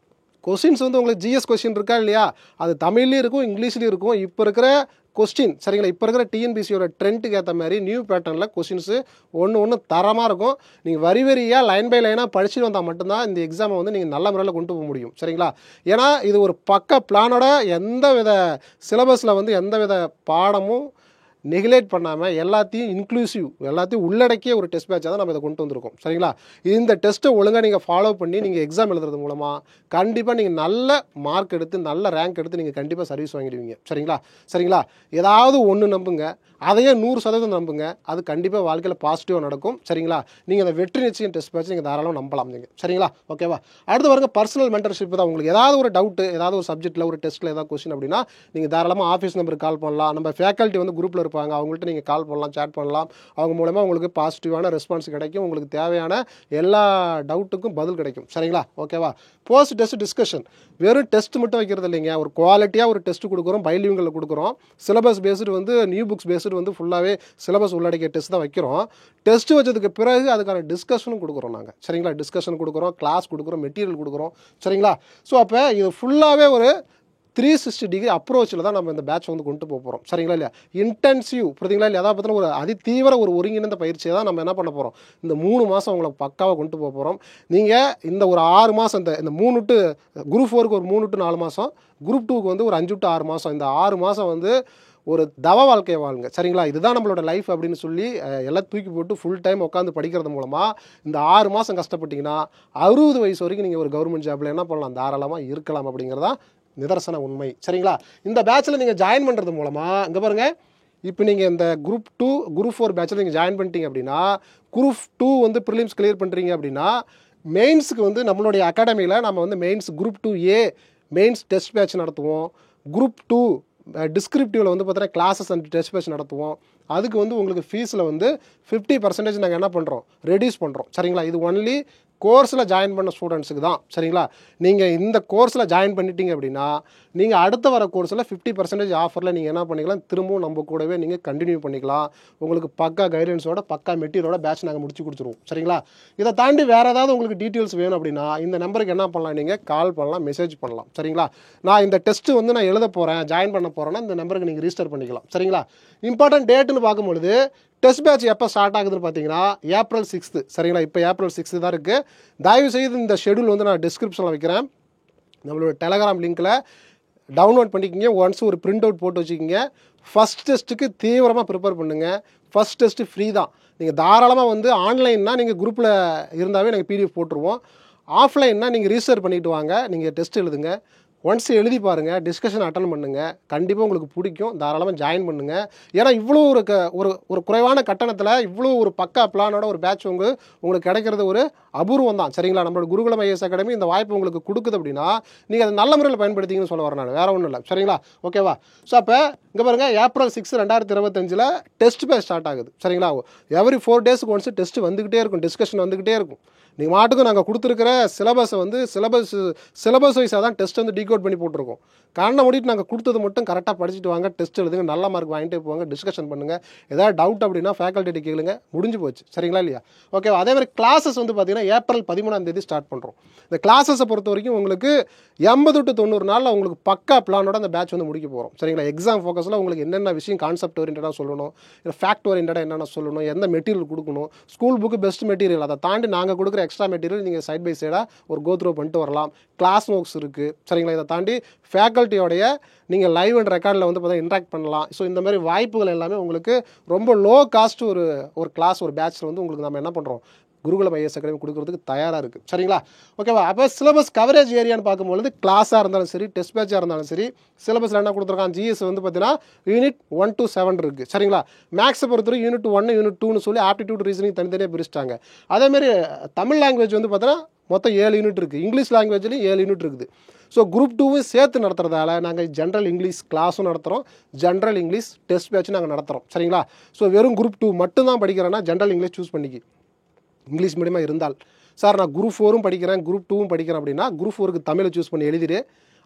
கொஸ்டின்ஸ் வந்து உங்களுக்கு ஜிஎஸ் கொஸ்டின் இருக்கா இல்லையா, அது தமிழ்லேயும் இருக்கும், இங்கிலீஷ்லேயும் இருக்கும். இப்போ இருக்கிற கொஸ்டின், சரிங்களா, இப்போ இருக்கிற டிஎன்பிசியோட ட்ரெண்டுக்கு ஏற்ற மாதிரி நியூ பேட்டர்னில் கொஸ்டின்ஸு ஒன்று தரமாக இருக்கும். நீங்கள் வரி வரியாக லைன் பை லைனாக படிச்சுட்டு வந்தால் மட்டும்தான் இந்த எக்ஸாமை வந்து நீங்கள் நல்ல முறையில் கொண்டு போக முடியும். சரிங்களா? ஏன்னா இது ஒரு பக்க பிளானோட எந்த வித சிலபஸில் வந்து எந்த வித பாடமும் நெகிலேட் பண்ணாமல் எல்லாத்தையும் இன்க்ளூசிவ், எல்லாத்தையும் உள்ளடக்கிய ஒரு டெஸ்ட் பேட்சாக தான் நம்ம இதை கொண்டு வந்திருக்கோம். சரிங்களா? இந்த டெஸ்ட்டை ஒழுங்காக நீங்கள் ஃபாலோ பண்ணி நீங்கள் எக்ஸாம் எழுதுறது மூலமாக கண்டிப்பாக நீங்கள் நல்ல மார்க் எடுத்து நல்ல ரேங்க் எடுத்து நீங்கள் கண்டிப்பாக சர்வீஸ் வாங்கிடுவீங்க. சரிங்களா? ஏதாவது ஒன்று நம்புங்க, அதையே 100% நம்புங்க, அது கண்டிப்பாக வாழ்க்கையில் பாசிட்டிவாக நடக்கும். சரிங்களா? நீங்கள் அந்த வெற்றி நிச்சயம் டெஸ்ட் பேட்ச் நீங்கள் தாராளமாக நம்பலாம் நீங்கள். சரிங்களா? ஓகேவா? அடுத்து பாருங்க, பர்சனல் மென்டர்ஷிப் தான். உங்களுக்கு ஏதாவது ஒரு டவுட்டு, ஏதாவது ஒரு சப்ஜெக்ட்டில் ஒரு டெஸ்ட்டில் ஏதாவது கொஸ்டின் அப்படின்னா நீங்கள் தாராளமாக ஆஃபீஸ் நம்பருக்கு கால் பண்ணலாம். நம்ம ஃபேக்கல்ட்டி வந்து குரூப்பில் இருப்பாங்க, அவங்கள்ட்ட நீங்கள் கால் பண்ணலாம், சேட் பண்ணலாம். அவங்க மூலமாக உங்களுக்கு பாசிட்டிவான ரெஸ்பான்ஸ் கிடைக்கும், உங்களுக்கு தேவையான எல்லா டவுட்டுக்கும் பதில் கிடைக்கும். சரிங்களா? ஓகேவா? போஸ்ட் டெஸ்ட் டிஸ்கஷன், வெறும் டெஸ்ட் மட்டும் வைக்கிறது இல்லைங்க, ஒரு குவாலிட்டியாக ஒரு டெஸ்ட் கொடுக்குறோம், பைலிங்குவலில் கொடுக்குறோம். சிலபஸ் பேஸ்டு வந்து நியூ புக்ஸ் பேஸ்டு வந்து ஃபுல்லாகவே சிலபஸ் உள்ளடக்கிய டெஸ்ட் தான் வைக்கிறோம். டெஸ்ட் வச்சதுக்கு பிறகு அதுக்கான டிஸ்கஷனும் கொடுக்குறோம் நாங்கள். சரிங்களா? டிஸ்கஷன் கொடுக்குறோம், கிளாஸ் கொடுக்குறோம், மெட்டீரியல் கொடுக்குறோம். சரிங்களா? ஸோ அப்போ இது ஃபுல்லாகவே ஒரு 360 டிகிரி அப்ரோச்சில் தான் நம்ம இந்த பேட்ச் வந்து கொண்டு போகிறோம். சரிங்களா இல்லையா? இன்டென்சிவ் புரியுதுங்களா இல்லையா? அதாவது பார்த்தீங்கன்னா ஒரு அதிதீவிர ஒரு ஒருங்கிணைந்த பயிற்சியை தான் நம்ம என்ன பண்ண போகிறோம், இந்த 3 மாதம் உங்களை பக்காவாக கொண்டு போகிறோம். நீங்கள் இந்த ஒரு 6 மாதம் இந்த 3 டு குரூப் 4க்கு ஒரு 3 டு 4 மாதம், குரூப் 2க்கு வந்து ஒரு 5 டு 6 மாதம், இந்த 6 மாதம் வந்து ஒரு தவ வாழ்க்கையை வாழுங்க. சரிங்களா? இதுதான் நம்மளோட லைஃப் அப்படின்னு சொல்லி எல்லாம் தூக்கி போட்டு ஃபுல் டைம் உட்காந்து படிக்கிறது மூலமாக இந்த 6 மாதம் கஷ்டப்பட்டீங்கன்னா 60 வயசு வரைக்கும் நீங்கள் ஒரு கவர்மெண்ட் ஜாப்பில் என்ன பண்ணலாம், தாராளமாக இருக்கலாம் அப்படிங்கிறதான் நிதர்சன உண்மை. சரிங்களா? இந்த பேட்சில் நீங்கள் ஜாயின் பண்ணுறது மூலமாக இங்கே பாருங்கள், இப்போ நீங்கள் இந்த குரூப் 2 குரூப் 4 பேட்சில் நீங்கள் ஜாயின் பண்ணிட்டீங்க அப்படின்னா, குரூப் 2 வந்து ப்ரிலிம்ஸ் கிளியர் பண்ணுறீங்க அப்படின்னா மெயின்ஸுக்கு வந்து நம்மளுடைய அகாடமியில் நம்ம வந்து mains group 2A mains test batch நடத்துவோம். குரூப் 2 டிஸ்கிரிப்டிவில் வந்து பார்த்தீங்கன்னா கிளாஸஸ் அண்ட் டெஸ்ட் பேட்ச் நடத்துவோம். அதுக்கு வந்து உங்களுக்கு ஃபீஸில் வந்து 50% நாங்கள் என்ன பண்ணுறோம், ரெடியூஸ் பண்ணுறோம். சரிங்களா? இது ஒன்லி கோர்ஸில் ஜாயின் பண்ண ஸ்டூடெண்ட்ஸுக்கு தான். சரிங்களா? நீங்கள் இந்த கோர்ஸில் ஜாயின் பண்ணிட்டீங்க அப்படின்னா நீங்கள் அடுத்த வர கோர்ஸில் 50% ஆஃபரில் நீங்கள் என்ன பண்ணிக்கலாம், திரும்பவும் நம்ம கூடவே நீங்கள் கண்டினியூ பண்ணிக்கலாம். உங்களுக்கு பக்கா கைடன்ஸோட பக்கா மெட்டீரியலோட பேட்ச் நாங்கள் முடிச்சு கொடுத்துருவோம். சரிங்களா? இதை தாண்டி வேறு ஏதாவது உங்களுக்கு டீட்டெயில்ஸ் வேணும் அப்படின்னா இந்த நம்பருக்கு என்ன பண்ணலாம், நீங்கள் கால் பண்ணலாம், மெசேஜ் பண்ணலாம். சரிங்களா? நான் இந்த டெஸ்ட்டு வந்து நான் எழுத போகிறேன், ஜாயின் பண்ண போகிறேன்னா இந்த நம்பருக்கு நீங்கள் ரிஜிஸ்டர் பண்ணிக்கலாம். சரிங்களா? இம்பார்ட்டன்ட் டேட்டுன்னு பார்க்கும்பொழுது டெஸ்ட் பேட்ச் எப்போ ஸ்டார்ட் ஆகுதுன்னு பார்த்தீங்கன்னா ஏப்ரல் 6. சரிங்களா? இப்போ ஏப்ரல் 6 தான் இருக்குது. தயவுசெய்து இந்த ஷெடியூல் வந்து நான் டிஸ்கிரிப்ஷனில் வைக்கிறேன். நம்மளோட டெலகிராம் லிங்க்கில் டவுன்லோட் பண்ணிக்கிங்க. ஒன்ஸ் ஒரு பிரிண்ட் அவுட் போட்டு வச்சுக்கிங்க. ஃபஸ்ட் டெஸ்ட்டுக்கு தீவிரமாக ப்ரிப்பேர் பண்ணுங்கள். ஃபஸ்ட் டெஸ்ட்டு ஃப்ரீ தான். நீங்கள் தாராளமாக வந்து ஆன்லைன்னா நீங்கள் குரூப்பில் இருந்தாவே நாங்கள் பிடிஎஃப் போட்டுருவோம். ஆஃப்லைன்னா நீங்கள் ரிஜிஸ்டர் பண்ணிவிட்டு வாங்க, நீங்கள் டெஸ்ட் எழுதுங்க. ஒன்ஸ் எழுதி பாருங்கள், டிஸ்கஷன் அட்டன் பண்ணுங்கள், கண்டிப்பாக உங்களுக்கு பிடிக்கும். தாராளமாக ஜாயின் பண்ணுங்கள். ஏன்னா இவ்வளோ ஒரு குறைவான கட்டணத்தில் இவ்வளோ ஒரு பக்கா பிளானோட ஒரு பேட்ச் உங்களுக்கு கிடைக்கிறது ஒரு அபூர்வம் தான். சரிங்களா? நம்மளோட குருகுலம் ஐஏஎஸ் அகாடமி இந்த வாய்ப்பு உங்களுக்கு கொடுக்குது அப்படின்னா நீங்கள் அதை நல்ல முறையில் பயன்படுத்திங்கன்னு சொல்ல வரேன் நான், வேறு ஒன்றும் இல்லை. சரிங்களா? ஓகேவா? ஸோ அப்போ இங்கே பாருங்கள், ஏப்ரல் 6 2025 டெஸ்ட் பேட்ச் ஸ்டார்ட் ஆகுது. சரிங்களா? எவ்ரி 4 டேஸுக்கு ஒன்ஸ் டெஸ்ட் வந்துக்கிட்டே இருக்கும், டிஸ்கஷன் வந்துக்கிட்டே இருக்கும். நீங்கள் மாட்டுக்கும் நாங்கள் கொடுத்துருக்கிற சிலபஸை வந்து சிலபஸ் வைஸாக தான் டெஸ்ட் வந்து டீகோட் பண்ணி போட்டிருக்கோம். கண்ணை மூடிட்டு நாங்கள் கொடுத்தது மட்டும் கரெக்டாக படிச்சுட்டு வாங்க, டெஸ்ட் எழுதுங்க, நல்ல மார்க் வாங்கிட்டே போவாங்க, டிஸ்கஷன் பண்ணுங்கள். ஏதாவது டவுட் அப்படின்னா ஃபேக்கல்ட்டி கேளுங்க, முடிஞ்சு போச்சு. சரிங்களா இல்லையா? ஓகேவா? அதே மாதிரி கிளாஸஸ் வந்து பார்த்தீங்கன்னா ஏப்ரல் 13 ஸ்டார்ட் பண்ணுறோம். இந்த கிளாஸஸை பொறுத்த வரைக்கும் உங்களுக்கு 80 to 90 நாளில் உங்களுக்கு பக்கா பிளானோட அந்த பேட்ச் வந்து முடிக்க போகிறோம். சரிங்களா? எக்ஸாம் ஃபோக்கஸில் உங்களுக்கு என்னென்ன விஷயம் கான்செப்ட் ஓரியன்டாக சொல்லணும், இல்லை ஃபேக்ட் ஓரியன்டாக என்னென்ன சொல்லணும், எந்த மெட்டீரியல் கொடுக்கணும், ஸ்கூல் புக்கு பெஸ்ட் மெட்டீரியல், அதை தாண்டி நாங்கள் கொடுக்குற எக்ஸ்ட்ரா மெட்டீரியல் நீங்கள் சைட் பை சைடாக ஒரு கோத்ரூ பண்ணிட்டு வரலாம். கிளாஸ் நோட்ஸ் இருக்குது. சரிங்களா? இதை தாண்டி ஃபேக்கல்ட்டியோடைய நீங்கள் லைவ் அண்ட் ரெக்கார்டில் வந்து பார்த்தா இன்ட்ராக்ட் பண்ணலாம். ஸோ இந்த மாதிரி வாய்ப்புகள் எல்லாமே உங்களுக்கு ரொம்ப லோ காஸ்ட் ஒரு கிளாஸ் ஒரு பேட்சில் வந்து உங்களுக்கு நம்ம என்ன பண்ணுறோம், குருகுலம் ஐஏஎஸ் அகாடமி கொடுக்குறதுக்கு தயாராக இருக்குது. சரிங்களா? ஓகேவா? அப்போ சிலபஸ் கவரேஜ் ஏரியான்னு பார்க்கும்போது கிளாஸாக இருந்தாலும் சரி, டெஸ்ட் பேட்சாக இருந்தாலும் சரி, சிலபஸில் என்ன கொடுத்துருக்காங்க, ஜிஎஸ் வந்து பார்த்தீங்கன்னா யூனிட் 1 to 7 இருக்குது. சரிங்களா? மேக்ஸை பொறுத்தவரை யூனிட் 1 யூனிட் 2ன்னு சொல்லி ஆப்டிடியூட் ரீசனிங் தனித்தனியாக பிரிச்சிட்டாங்க. அதேமாரி தமிழ் லாங்குவேஜ் வந்து பார்த்தீங்கன்னா மொத்தம் 7 யூனிட் இருக்குது. இங்கிலீஷ் லாங்குவேஜ்லேயும் 7 யூனிட் இருக்குது. ஸோ குரூப் 2வும் சேர்த்து நடத்துறதால நாங்கள் ஜென்ரல் இங்கிலீஷ் கிளாஸும் நடத்துகிறோம், ஜென்ரல் இங்கிலீஷ் டெஸ்ட் பேட்சும் நாங்கள் நடத்துகிறோம். சரிங்களா? ஸோ வெறும் குரூப் 2 மட்டும் தான் படிக்கிறேன்னா ஜென்ரல் இங்கிலீஷ் சூஸ் பண்ணிக்கி. இங்கிலீஷ் மீடியமாக இருந்தால் சார் நான் குரூப் 4ம் படிக்கிறேன், குரூப் 2வும் படிக்கிறேன் அப்படின்னா குரூப் 4க்கு தமிழை சூஸ் பண்ணி எழுதிடு.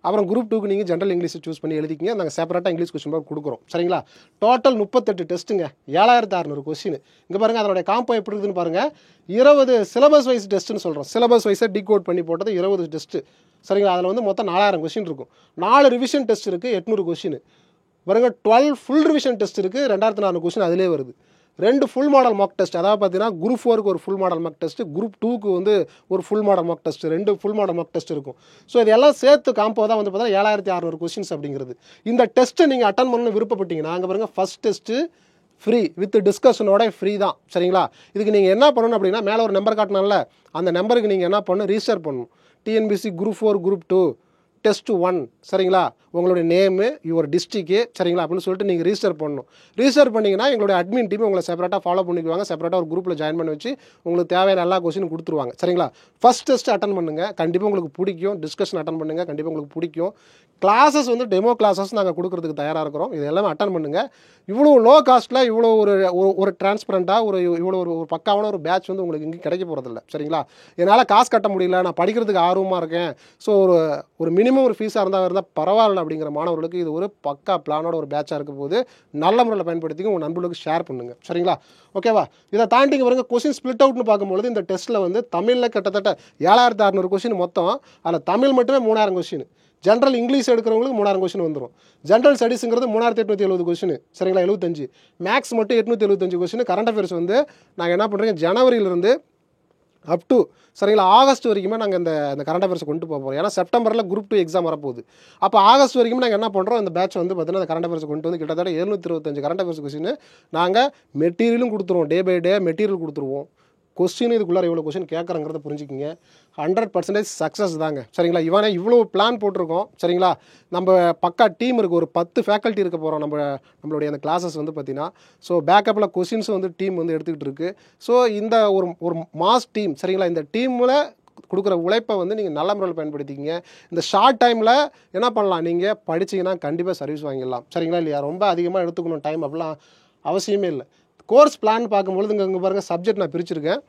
அப்புறம் குரூப் 2க்கு நீங்கள் ஜென்ரல் இங்கிலீஷை சூஸ் பண்ணி எழுதிக்கிங்க. நாங்கள் செப்பரேட்டாக இங்கிலீஷ் கொஸ்டின் பேப்பர் கொடுக்குறோம். சரிங்களா? Total 38 டெஸ்ட்டுங்க, 7600 question. இங்கே பாருங்கள், அதனுடைய காம்போ எப்படி இருக்குதுன்னு பாருங்கள். 20 சிலபஸ் வைஸ் டெஸ்ட்டுன்னு சொல்கிறோம். சிலபஸ் வைஸை டிகோட் பண்ணி போட்டது 20 டெஸ்ட்டு. சரிங்களா? அதில் வந்து மொத்தம் 4000 கொஸ்டின் இருக்கும். 4 ரிவிஷன் டெஸ்ட் இருக்குது, 800 கொஸ்டின். பாருங்கள், 12 ஃபுல் ரிவிஷன் டெஸ்ட் இருக்குது, 2400 கொஸ்டின் அதிலே வருது. 2 ஃபுல் மாடல் மார்க் டெஸ்ட், அதாவது பார்த்தீங்கன்னா குரூப் 4க்கு ஒரு full model mark test, group 2க்கு வந்து ஒரு full model mark test, 2 full model mark test இருக்கும். ஸோ இதெல்லாம் சேர்த்து காம்போ தான் வந்து பார்த்தீங்கன்னா 7600 கொஸ்டின்ஸ் அப்படிங்கிறது. இந்த டெஸ்ட்டை நீங்கள் அட்டன் பண்ணணும்னு விருப்பப்பட்டீங்கன்னா அங்கே பாருங்கள், ஃபஸ்ட் டெஸ்ட்டு ஃப்ரீ வித் டிஸ்கஷனோட ஃப்ரீ தான். சரிங்களா? இதுக்கு நீங்கள் என்ன பண்ணணும் அப்படின்னா, மேலே ஒரு நம்பர் காட்டினால அந்த நம்பருக்கு நீங்கள் என்ன பண்ணணும், ரிஜிஸ்டர் பண்ணணும். TNPC group 4 group 2 test 1. சரிங்களா? உங்களுடைய நேமு, யுவர் டிஸ்ட்ரிக்கு, சரிங்களா, அப்படின்னு சொல்லிட்டு நீங்கள் ரிஜிஸ்டர் பண்ணணும். ரிஜிஸ்டர் பண்ணிங்கன்னா எங்களுடைய அட்மின் டீம் உங்களை செப்பரேட்டாக ஃபாலோ பண்ணிக்குவாங்க. செப்பரேட்டாக ஒரு குரூப்பில் ஜாயின் பண்ணி வச்சு உங்களுக்கு தேவையான எல்லா கொஸ்டினும் கொடுத்துருவாங்க. சரிங்களா? ஃபஸ்ட் டெஸ்ட் அட்டன் பண்ணுங்கள், கண்டிப்பாக உங்களுக்கு பிடிக்கும். டிஸ்கஷன் அட்டன் பண்ணுங்கள், கண்டிப்பாக உங்களுக்கு பிடிக்கும். கிளாஸஸ் வந்து டெமோ கிளாஸஸ் நாங்கள் கொடுக்குறதுக்கு தயாராக இருக்கிறோம். இது எல்லாமே அட்டன் பண்ணுங்கள். இவ்வளோ லோ காஸ்ட்டில் இவ்வளோ ஒரு டிரான்ஸ்பரண்ட்டாக இவ்வளோ ஒரு பக்காவான ஒரு பேட்ச் வந்து உங்களுக்கு இங்கே கிடைக்க போகிறதில்ல. சரிங்களா? என்னால் காசு கட்ட முடியல, நான் படிக்கிறதுக்கு ஆர்வமாக இருக்கேன், ஸோ ஒரு மினிமம் ஒரு ஃபீஸாக இருந்தால் பரவாயில்ல அப்படிங்கிற மாணவர்களுக்கு இது ஒரு பக்கா பிளானோட ஒரு பேட்சாக இருக்க போது நல்ல முறையில் பயன்படுத்தி உங்கள் நண்பர்களுக்கு ஷேர் பண்ணுங்கள். சரிங்களா? ஓகேவா? இதை தாண்டி வருங்க கொஸ்டின் ஸ்பிளிட் அவுட்னு பார்க்கும்போது இந்த டெஸ்ட்டில் வந்து தமிழில் கிட்டத்தட்ட 7600 கொஸ்டின் மொத்தம். அதில் தமிழ் மட்டுமே 3000 கொஸ்டின். ஜென்ரல் இங்கிலீஷ் எடுக்கிறவங்களுக்கு 3000 கொஸ்டின் வந்துடும். ஜென்ரல் ஸ்டடீஸுங்கிறது 3870 கொஸ்டின், சரிங்களா, 75. மேக்ஸ் மட்டும் 875 கொஸ்டின். கரண்ட் அஃபேர்ஸ் வந்து நாங்கள் என்ன பண்ணுறோங்க, ஜனவரியிலிருந்து அப் டு சரிங்களா ஆகஸ்ட் வரைக்குமே நாங்கள் இந்த கரண்ட் அஃபேர்ஸ் கொண்டு போகிறோம். ஏன்னா செப்டம்பரில் குரூப் 2 எக்ஸாம் வரப்போகுது. அப்போ ஆகஸ்ட் வரைக்கும் நாங்கள் என்ன பண்ணுறோம், இந்த பேட்ச் வந்து பார்த்தீங்கன்னா அந்த கரண்ட் அஃபேர்ஸ் கொண்டு வந்து கிட்டத்தட்ட 725 கரண்ட் அஃபேர்ஸ் கொஸ்டின் நாங்கள் மெட்டீரியலும் கொடுத்துருவோம். டே பை டே மெட்டீரியல் கொடுத்துருவோம். கொஸ்டின் இதுக்குள்ளார இவ்வளோ கொஸ்டின் கேட்குறங்கிறத புரிஞ்சுக்கிங்க. 100% சக்ஸஸ் தாங்க, சரிங்களா. இவ்வளோ பிளான் போட்டிருக்கோம், சரிங்களா. நம்ம பக்கா டீம் இருக்குது, ஒரு 10 ஃபேக்கல்ட்டி இருக்க போகிறோம் நம்மளுடைய அந்த கிளாஸஸ் வந்து பார்த்தீங்கன்னா. ஸோ பேக்கப்பில் கொஸ்டின்ஸ் வந்து டீம் வந்து எடுத்துக்கிட்டு இருக்குது. ஸோ இந்த ஒரு மாஸ் டீம், சரிங்களா, இந்த டீமில் கொடுக்குற உழைப்பை வந்து நீங்கள் நல்ல முறையில் பயன்படுத்திக்கிங்க. இந்த ஷார்ட் டைமில் என்ன பண்ணலாம், நீங்கள் படிச்சிங்கன்னா கண்டிப்பாக சர்வீஸ் வாங்கிடலாம், சரிங்களா இல்லையா. ரொம்ப அதிகமாக எடுத்துக்கணும் டைம் அப்படிலாம் அவசியமே இல்லை. கோர்ஸ் பிளான் பார்க்கும்பொழுது இங்கே பாருங்கள், சப்ஜெக்ட் நான் பிரிச்சிருக்கேன்.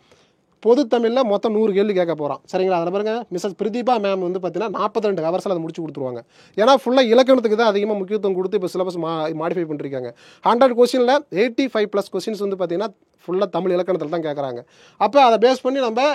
பொது தமிழில் மொத்தம் 100 கேள்வி கேட்க போகிறோம், சரிங்களா. அதில் பாருங்கள் மிஸ்ஸஸ் பிரதீபா மேம் வந்து பார்த்தீங்கன்னா 42 ஹவர்ஸில் அதை முடிச்சு கொடுத்துருவாங்க. ஏன்னா ஃபுல்லாக இலக்கணத்துக்கு தான் அதிகமாக முக்கியத்துவம் கொடுத்து இப்போ சிலபஸ் மாடிஃபை பண்ணிருக்காங்க. 100 கொஸ்டினில் 85+ கொஸ்டின்ஸ் வந்து பார்த்தீங்கன்னா ஃபுல்லாக தமிழ் இலக்கணத்தில் தான் கேட்குறாங்க. அப்போ அதை பேஸ் பண்ணி நம்ம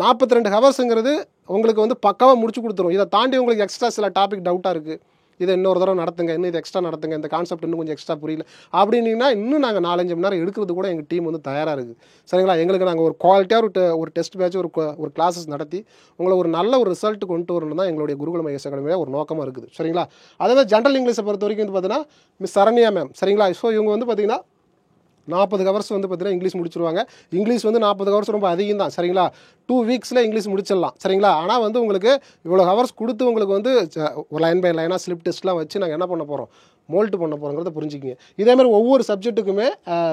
42 ஹவர்ஸுங்கிறது உங்களுக்கு வந்து பக்காவாக முடிச்சு கொடுத்துரும். இதை தாண்டி உங்களுக்கு எக்ஸ்ட்ரா சில டாபிக் டவுட்டாக இருக்குது, இதை இன்னொரு தடவை நடத்துங்க, இன்னும் இது எக்ஸ்ட்ரா நடத்துங்க, இந்த கான்செப்ட் இன்னும் கொஞ்சம் எக்ஸ்ட்ரா புரியல அப்படின்னீங்கன்னா இன்னும் நாங்கள் 4-5 மணி நேரம் எடுக்கிறது கூட எங்கள் டீம் வந்து தயாராக இருக்குது, சரிங்களா. எங்களுக்கு நாங்கள் ஒரு குவாலிட்டியாக ஒரு டெஸ்ட் பேட்ச் ஒரு கிளாஸஸ் நடத்தி உங்களை ஒரு நல்ல ஒரு ரிசல்ட் கொண்டு வரணும் தான் எங்களுடைய குருகுலம் ஐஏஎஸ் அகாடமியில் ஒரு நோக்கமாக இருக்குது, சரிங்களா. அதே மாதிரி ஜென்ரல் இங்கிலீஷை பொறுத்த வரைக்கும் வந்து பார்த்தீங்கன்னா மிஸ் சரண்யா மேம், சரிங்களா. ஸோ இவங்க வந்து பார்த்தீங்கன்னா 40 ஹவர்ஸ் வந்து பார்த்தீங்கன்னா இங்கிலீஷ் முடிச்சிருவாங்க. இங்கிலீஷ் வந்து 40 ஹவர்ஸ் ரொம்ப அதிகம் தான், சரிங்களா. 2 வீக்ஸில் இங்கிலீஷ் முடிச்சிடலாம், சரிங்களா. ஆனால் வந்து உங்களுக்கு இவ்வளோ ஹவர்ஸ் கொடுத்து உங்களுக்கு வந்து ஒரு லைன் பை லைனாக ஸ்லிப் டெஸ்ட்லாம் வச்சு நாங்கள் என்ன பண்ண போகிறோம், மோல்ட் பண்ண போகிறோங்கிறத புரிஞ்சுக்கிங்க. இதேமாதிரி ஒவ்வொரு சப்ஜெக்ட்டுக்குமே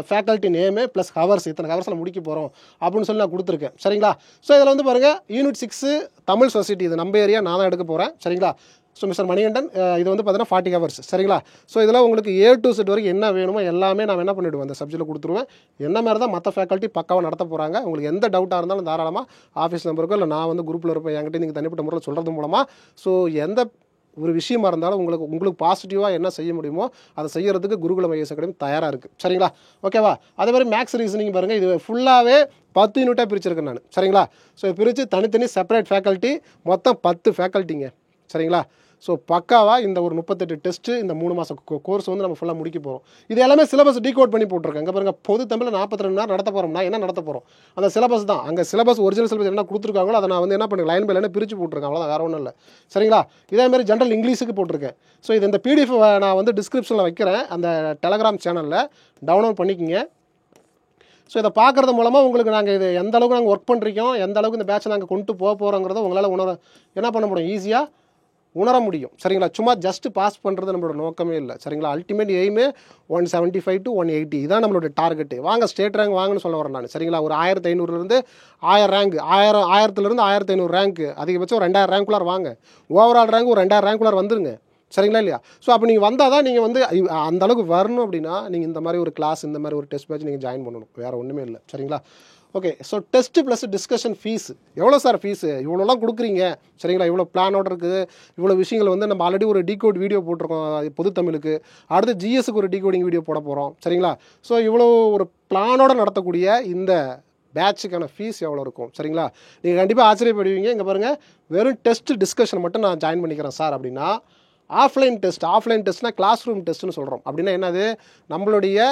ஃபேக்கல்ட்டி நேமு ப்ளஸ் ஹவர்ஸ் இத்தனை ஹவர்ஸில் முடிக்க போகிறோம் அப்படின்னு சொல்லி நான் கொடுத்துருக்கேன், சரிங்களா. ஸோ இதில் வந்து பாருங்கள் யூனிட் 6 தமிழ் சொசைட்டி, இது நம்ம ஏரியா நான் தான் எடுக்க போகிறேன், சரிங்களா. ஸோ மிஸ்டர் மணிகண்டன் இது வந்து பார்த்தீங்கன்னா 40 ஹவர்ஸ், சரிங்களா. ஸோ இதில் உங்களுக்கு A to Z வரைக்கும் என்ன வேணுமோ எல்லாமே நான் என்ன பண்ணிவிடுவேன், அந்த சப்ஜெக்ட்டில் கொடுத்துருவேன். என்ன மாதிரி தான் மற்ற ஃபேக்கல்ட்டி பக்காவாக நடத்த போகிறாங்க. உங்களுக்கு எந்த டவுட்டாக இருந்தாலும் தாராளமாக ஆஃபீஸ் நம்பருக்கோ இல்லை நான் வந்து குரூப்பில் இருப்பேன், என்கிட்ட நீங்கள் தனிப்பட்ட முறையில் சொல்கிறது மூலமாக ஸோ எந்த ஒரு விஷயமா இருந்தாலும் உங்களுக்கு பாசிட்டிவாக என்ன செய்ய முடியுமோ அதை செய்யறதுக்கு குருகுலம் ஐஏஎஸ் அகாடமி தயாராக இருக்குது, சரிங்களா. ஓகேவா. அதே மாதிரி மேக்ஸ் ரீசனிங் பாருங்கள், இது ஃபுல்லாகவே 10 யூனிட்டாக பிரிச்சிருக்கேன் நான், சரிங்களா. ஸோ பிரித்து தனித்தனி செப்பரேட் ஃபேக்கல்ட்டி, மொத்தம் 10 ஃபேக்கல்ட்டிங்க, சரிங்களா. ஸோ பக்காவாக இந்த ஒரு 38 டெஸ்ட்டு இந்த 3 மாதம் கோர்ஸ் வந்து நம்ம ஃபுல்லாக முடிக்க போகிறோம். இது எல்லாமே சிலபஸ் டீகோட் பண்ணி போட்டிருக்கேன். இங்கே பாருங்கள், பொது தமிழில் 42 மணி நேரம் நடத்த போகிறோம்னா என்ன நடத்த போகிறோம், அந்த சிலபஸ் தான். அங்கே சிலபஸ் ஒரிஜினல் சிலபஸ் என்ன கொடுத்துருக்காங்களோ அதை நான் வந்து என்ன பண்ணுறேன், லைன் பை லைனாக பிரித்து போட்டிருக்கேன், அவ்வளோதான், வேறு ஒன்றும் இல்லை, சரிங்களா. இதேமாதிரி ஜென்ரல் இங்கிலீஷுக்கு போட்டிருக்கேன். ஸோ இது இந்த PDF நான் வந்து டிஸ்கிரிப்ஷனில் வைக்கிறேன், அந்த டெலகிராம் சேனலில் டவுன்லோட் பண்ணிக்கிங்க. ஸோ இதை பார்க்குறது மூலமாக உங்களுக்கு நாங்கள் இது எந்த அளவுக்கு நாங்கள் ஒர்க் பண்ணுறோம், எந்த அளவுக்கு இந்த பேட்சை நாங்கள் கொண்டு போக போகிறோங்கிறத உங்களால் என்ன பண்ண முடியும், ஈஸியாக உணர முடியும், சரிங்களா. சும்மா ஜஸ்ட் பாஸ் பண்ணுறது நம்மளோட நோக்கமே இல்லை, சரிங்களா. அல்டிமேட் எய்மே 175 to 180 இதான் நம்மளோட டார்கெட்டு. வாங்க ஸ்டேட் ரேங்க் வாங்கன்னு சொல்ல வரேன் நான், சரிங்களா. ஒரு 1500லேருந்து 1000 ரேங்க், 1000லேருந்து 1500 ரேங்க், அதிகபட்சம் ஒரு 2000 ரேங்க்குள்ளார் வாங்க. ஓவரால் ரேங்க் ஒரு 2000 ரேங்க்குள்ளார் வந்துருங்க, சரிங்களா இல்லையா. ஸோ அப்போ நீங்கள் வந்தால் தான் நீங்கள் வந்து அந்த அளவுக்கு வரணும் அப்படின்னா நீங்கள் இந்த மாதிரி ஒரு கிளாஸ், இந்த மாதிரி ஒரு டெஸ்ட் பேட்ச் நீங்கள் ஜாயின் பண்ணணும், வேறு ஒன்றுமே இல்லை, சரிங்களா. Okay. So test plus discussion fees எவ்வளோ சார் ஃபீஸு, இவ்வளோலாம் கொடுக்குறீங்க, சரிங்களா. இவ்வளோ பிளானோட இருக்குது, இவ்வளோ விஷயங்கள் வந்து நம்ம ஆல்ரெடி ஒரு டீகோட் வீடியோ போட்டிருக்கோம் பொது தமிழுக்கு, அடுத்து ஜிஎஸ்க்கு ஒரு டீகோடிங் வீடியோ போட போகிறோம், சரிங்களா. ஸோ இவ்வளோ ஒரு பிளானோட நடத்தக்கூடிய இந்த பேட்சுக்கான ஃபீஸ் எவ்வளோ இருக்கும், சரிங்களா. நீங்கள் கண்டிப்பாக ஆச்சரியப்படுவீங்க. இங்கே பாருங்கள், வெறும் டெஸ்ட் டிஸ்கஷன் மட்டும் நான் ஜாயின் பண்ணிக்கிறேன் சார் அப்படின்னா, ஆஃப்லைன் டெஸ்ட்னா கிளாஸ் ரூம் டெஸ்ட்டுன்னு சொல்கிறோம். அப்படின்னா என்னது, நம்மளுடைய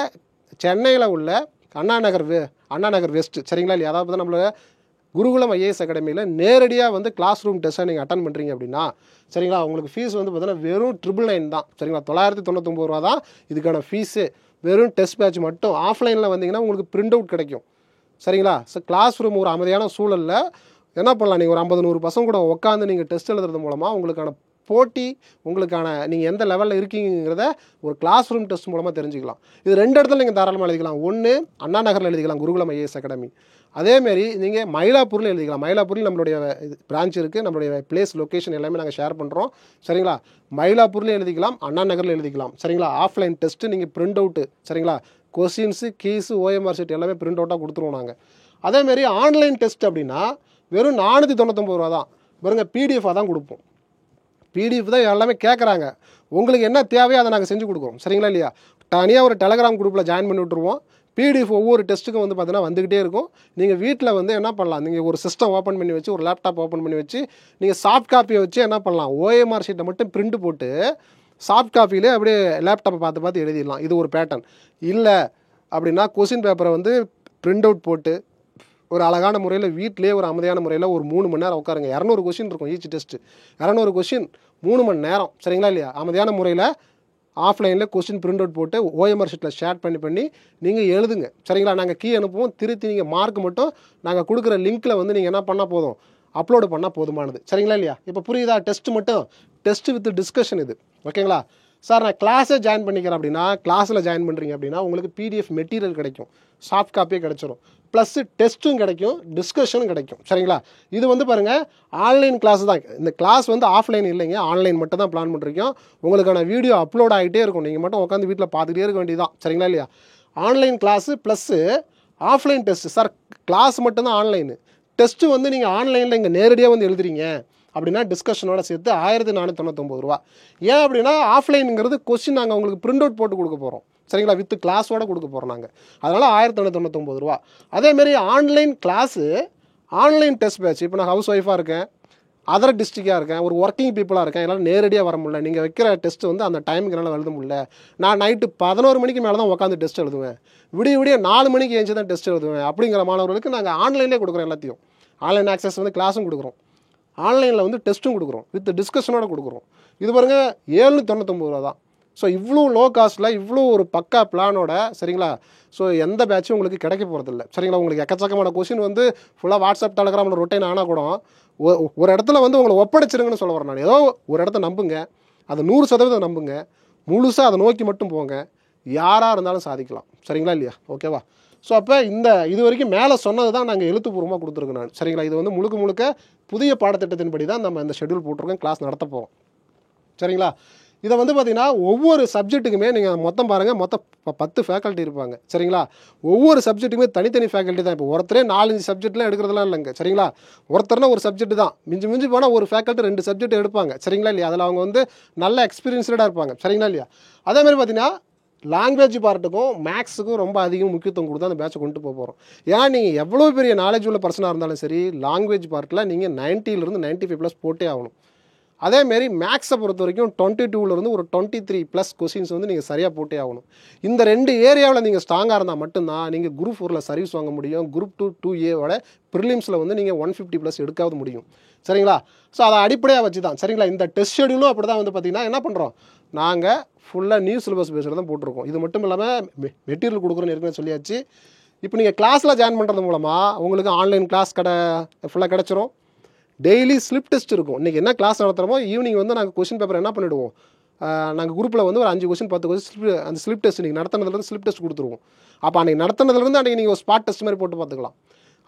சென்னையில் உள்ள அண்ணா நகர் வெஸ்ட், சரிங்களா இல்லையா. அதாவது நம்மளோட குருகுலம் ஐஏஎஸ் அகாடமியில் நேரடியாக வந்து கிளாஸ் ரூம் டெஸ்ட்டை நீங்கள் அட்டன் பண்ணுறீங்க அப்படின்னா, சரிங்களா, உங்களுக்கு ஃபீஸ் வந்து பார்த்தீங்கன்னா வெறும் 999 தான், சரிங்களா. 999 ரூபா தான் இதுக்கான ஃபீஸு. வெறும் டெஸ்ட் பேட்ச் மட்டும். ஆஃப்லைனில் வந்தீங்கன்னா உங்களுக்கு பிரிண்ட் அவுட் கிடைக்கும், சரிங்களா. ஸோ கிளாஸ் ரூம் ஒரு அமைதியான சூழலில் என்ன பண்ணலாம், நீங்கள் ஒரு 50-100 பசங்க கூட உட்காந்து நீங்கள் டெஸ்ட் எழுதுறது மூலமாக உங்களுக்கான போட்டி, உங்களுக்கான நீங்கள் எந்த லெவலில் இருக்கீங்கிறத ஒரு கிளாஸ் ரூம் டெஸ்ட் மூலமாக தெரிஞ்சுக்கலாம். இது 2 இடத்துல நீங்கள் தாராளமாக எழுதிக்கலாம். ஒன்று அண்ணா நகரில் எழுதிக்கலாம், குருகுலம் ஐஏஎஸ் அகாடமி. அதேமாரி நீங்கள் மயிலாப்பூரில் எழுதிக்கலாம். மயிலாப்பூரில் நம்மளுடைய பிரான்ச் இருக்குது, நம்மளுடைய பிளேஸ் லொக்கேஷன் எல்லாமே நாங்கள் ஷேர் பண்ணுறோம், சரிங்களா. மயிலாப்பூரில் எழுதிக்கலாம், அண்ணா நகரில் எழுதிக்கலாம், சரிங்களா. ஆஃப்லைன் டெஸ்ட்டு நீங்கள் பிரிண்ட் அவுட்டு, சரிங்களா. கொஸ்டின்ஸு, கீஸு, OMR ஷீட் எல்லாமே பிரிண்ட் அவுட்டாக கொடுத்துருவோம் நாங்கள். அதேமாரி ஆன்லைன் டெஸ்ட் அப்படின்னா வெறும் 499 ரூபா தான். பாருங்க, PDF தான் கொடுப்போம். PDF தான் எல்லாமே கேட்குறாங்க. உங்களுக்கு என்ன தேவையோ அதை நாங்கள் செஞ்சு கொடுக்குறோம், சரிங்களா இல்லையா. தனியாக ஒரு டெலகிராம் குரூப்பில் ஜாயின் பண்ணி விட்டுருவோம். பிடிஎஃப் ஒவ்வொரு டெஸ்ட்டுக்கும் வந்து பார்த்தீங்கன்னா வந்துக்கிட்டே இருக்கும். நீங்கள் வீட்டில் வந்து என்ன பண்ணலாம், நீங்கள் ஒரு சிஸ்டம் ஓப்பன் பண்ணி வச்சு, ஒரு லேப்டாப் ஓப்பன் பண்ணி வச்சு, நீங்கள் சாஃப்ட் காப்பியை வச்சு என்ன பண்ணலாம், ஓஎம்ஆர் ஷீட்டை மட்டும் பிரிண்ட் போட்டு சாஃப்ட் காப்பியிலே அப்படியே லேப்டாப்பை பார்த்து பார்த்து எழுதிடலாம். இது ஒரு பேட்டர்ன். இல்லை அப்படின்னா கொஸ்டின் பேப்பரை வந்து பிரிண்ட் அவுட் போட்டு ஒரு அழகான முறையில் வீட்டிலே ஒரு அமைதியான முறையில் ஒரு 3 மணி நேரம் உட்காருங்க. 200 கொஸ்டின் இருக்கும் ஈச் டெஸ்ட்டு. 200 கொஸ்டின் 3 மணி நேரம், சரிங்களா இல்லையா? அமைதியான முறையில் ஆஃப்லைனில் கொஸ்டின் பிரிண்ட் அவுட் போட்டு ஓஎம்ஆர் ஷீட்டில் ஷேர் பண்ணி நீங்கள் எழுதுங்க, சரிங்களா? நாங்கள் கீ அனுப்புவோம். திருத்தி நீங்கள் மார்க் மட்டும் நாங்கள் கொடுக்குற லிங்க்கில் வந்து நீங்கள் என்ன பண்ணால் போதும், அப்லோடு பண்ணால் போதுமானது, சரிங்களா இல்லையா? இப்போ புரியுதா? டெஸ்ட் மட்டும், டெஸ்ட் வித் டிஸ்கஷன் இது, ஓகேங்களா? சார் நான் கிளாஸை ஜாயின் பண்ணிக்கிறேன் அப்படின்னா, கிளாஸில் ஜாயின் பண்ணுறீங்க அப்படின்னா உங்களுக்கு பிடிஎஃப் மெட்டீரியல் கிடைக்கும், சாஃப்ட் காப்பியே கிடைச்சிரும், ப்ளஸ் டெஸ்ட்டும் கிடைக்கும், டிஸ்கஷனும் கிடைக்கும், சரிங்களா? இது வந்து பாருங்கள் ஆன்லைன் கிளாஸ் தான். இந்த கிளாஸ் வந்து ஆஃப்லைன் இல்லைங்க, ஆன்லைன் மட்டும் தான் பிளான் பண்ணிருக்கோம். உங்களுக்கான வீடியோ அப்லோட் ஆகிட்டே இருக்கும், நீங்கள் மட்டும் உட்காந்து வீட்டில் பார்த்துட்டே இருக்க வேண்டியதான், சரிங்களா இல்லையா? Online class plus offline test. Sir class மட்டும்தான் ஆன்லைனு, டெஸ்ட்டு வந்து நீங்கள் ஆன்லைனில் இங்கே நேரடியாக வந்து எழுதுறீங்க அப்படின்னா டிஸ்கஷனோட சேர்த்து 1499 ரூபா. ஏன் அப்படின்னா ஆஃப்லைனுங்கிறது கொஸ்டின் நாங்கள் உங்களுக்கு பிரிண்ட் அவுட் போட்டு கொடுக்க போகிறோம், சரிங்களா? வித் கிளாஸோட கொடுக்க போகிறோம் நாங்கள், அதனால் 1499 ரூபா. அதேமாரி online class, online test batch. இப்போ நான் ஹவுஸ் ஒய்ஃபாக இருக்கேன், அதர் டிஸ்ட்ரிக்டாக இருக்கேன், ஒரு ஒர்க்கிங் பீப்புளாக இருக்கேன், என்னால் நேரடியாக வர முடியல, நீங்கள் வைக்கிற டெஸ்ட் வந்து அந்த டைமுக்கு என்னால் எழுத முடியல, நான் நைட்டு 11 மணிக்கு மேலே தான் உட்காந்து டெஸ்ட் எழுதுவேன், விடிய 4 மணிக்கு எழுந்து தான் டெஸ்ட் எழுதுவேன் அப்படிங்கிற மாணவர்களுக்கு நாங்கள் ஆன்லைன்லேயே கொடுக்குறோம். எல்லாத்தையும் ஆன்லைன் ஆக்சஸ் வந்து கிளாஸும் கொடுக்குறோம், ஆன்லைனில் வந்து டெஸ்ட்டும் கொடுக்குறோம், வித் டிஸ்கஷனோட கொடுக்குறோம். இது பாருங்கள் 799 ரூபா தான். ஸோ இவ்வளோ லோ காஸ்ட்டில் இவ்வளோ ஒரு பக்கா பிளானோட, சரிங்களா? ஸோ எந்த பேட்சும் உங்களுக்கு கிடைக்க போகிறதில்ல, சரிங்களா? உங்களுக்கு எக்கச்சக்கமான கொஸ்டின் வந்து ஃபுல்லாக வாட்ஸ்அப் டெலகிராமில் ரொட்டைன் ஆனால் கூட ஒரு இடத்துல வந்து உங்களை ஒப்படைச்சிருங்கன்னு சொல்ல வரேன் நான். ஏதோ ஒரு இடத்த நம்புங்க, அதை 100% நம்புங்க, முழுசாக அதை நோக்கி மட்டும் போங்க, யாராக இருந்தாலும் சாதிக்கலாம், சரிங்களா இல்லையா? ஓகேவா? ஸோ அப்போ இது வரைக்கும் மேலே சொன்னது தான் நாங்கள் எழுத்துப்பூர்வமாக கொடுத்துருக்கோம் நான், சரிங்களா? இது வந்து முழுக்க புதிய பாடத்திட்டத்தின்படி தான் நம்ம இந்த ஷெட்யூல் போட்டிருக்கோம், கிளாஸ் நடத்த போகிறோம், சரிங்களா? இதை வந்து பார்த்திங்கன்னா ஒவ்வொரு சப்ஜெக்ட்டுக்குமே நீங்கள் மொத்தம் பாருங்கள், மொத்தம் 10 ஃபேக்கல்ட்டி இருப்பாங்க, சரிங்களா? ஒவ்வொரு சப்ஜெக்ட்டுக்குமே தனித்தனி ஃபேக்கல்ட்டி தான். இப்போ ஒருத்தரே 4-5 சப்ஜெக்ட்லாம் எடுக்கிறதுலாம் இல்லைங்க, சரிங்களா? ஒருத்தர்னா ஒரு சப்ஜெக்ட் தான், மிஞ்சி போனால் ஒரு ஃபேக்கல்ட்டி 2 சப்ஜெக்ட் எடுப்பாங்க, சரிங்களா இல்லையா? அதில் அவங்க வந்து நல்ல எக்ஸ்பீரியன்ஸ்டாக இருப்பாங்க, சரிங்களா இல்லையா? அதேமாதிரி பார்த்திங்கன்னா லாங்குவேஜ் பார்ட்டுக்கும் மேக்ஸுக்கும் ரொம்ப அதிகம் முக்கியத்துவம் கொடுத்து அந்த பேட்சை கொண்டு போகிறோம். ஏன்னா நீங்கள் எவ்வளோ பெரிய நாலேஜ் உள்ள பர்சனாக இருந்தாலும் சரி, லாங்குவேஜ் பார்ட்டில் நீங்கள் 90லேருந்து 95+ போட்டே ஆகணும். அதேமாரி மேக்ஸை பொறுத்த வரைக்கும் 22லேருந்து ஒரு 23+ கொஸ்டின்ஸ் வந்து நீங்கள் சரியாக போட்டே ஆகணும். இந்த 2 ஏரியாவில் நீங்கள் ஸ்ட்ராங்காக இருந்தால் மட்டும்தான் நீங்கள் குரூப் 4ல் சர்வீஸ் வாங்க முடியும். குரூப் 2A ப்ரிலிம்ஸில் வந்து நீங்கள் 150+ எடுக்காவது முடியும், சரிங்களா? ஸோ அதை அடிப்படையாக வச்சு தான், சரிங்களா? இந்த டெஸ்ட் ஷெடியூலும் அப்படி தான் வந்து பார்த்திங்கன்னா என்ன பண்ணுறோம், நாங்கள் ஃபுல்லாக நியூ சிலபஸ் பேஸில் தான் போட்டிருக்கோம். இது மட்டும் இல்லாமல் மெட்டீரியல் கொடுக்குறோன்னு ஏற்கனவே சொல்லியாச்சு. இப்போ நீங்கள் கிளாஸில் ஜாயின் பண்ணுறது மூலமாக உங்களுக்கு ஆன்லைன் கிளாஸ் ஃபுல்லாக கிடச்சிரும். டெய்லி ஸ்லிப் டெஸ்ட் இருக்கும். இன்றைக்கி என்ன கிளாஸ் நடத்துகிறோமோ ஈவினிங் வந்து நாங்கள் கொஸ்டின் பேப்பர் என்ன பண்ணிவிடுவோம், நாங்கள் குரூப்பில் வந்து ஒரு 5 கொஸ்டின் 10 கொஸ்டின் அந்த ஸ்லிப் டெஸ்ட் இன்றைக்கி நடத்துனதுலேருந்து ஸ்லிப் டெஸ்ட் கொடுத்துருவோம். அப்போ அன்றைக்கி நடத்துனதுலேருந்து அன்றைக்கி நீங்கள் ஒரு ஸ்பாட் டெஸ்ட் மாதிரி போட்டு பார்த்துக்கலாம்.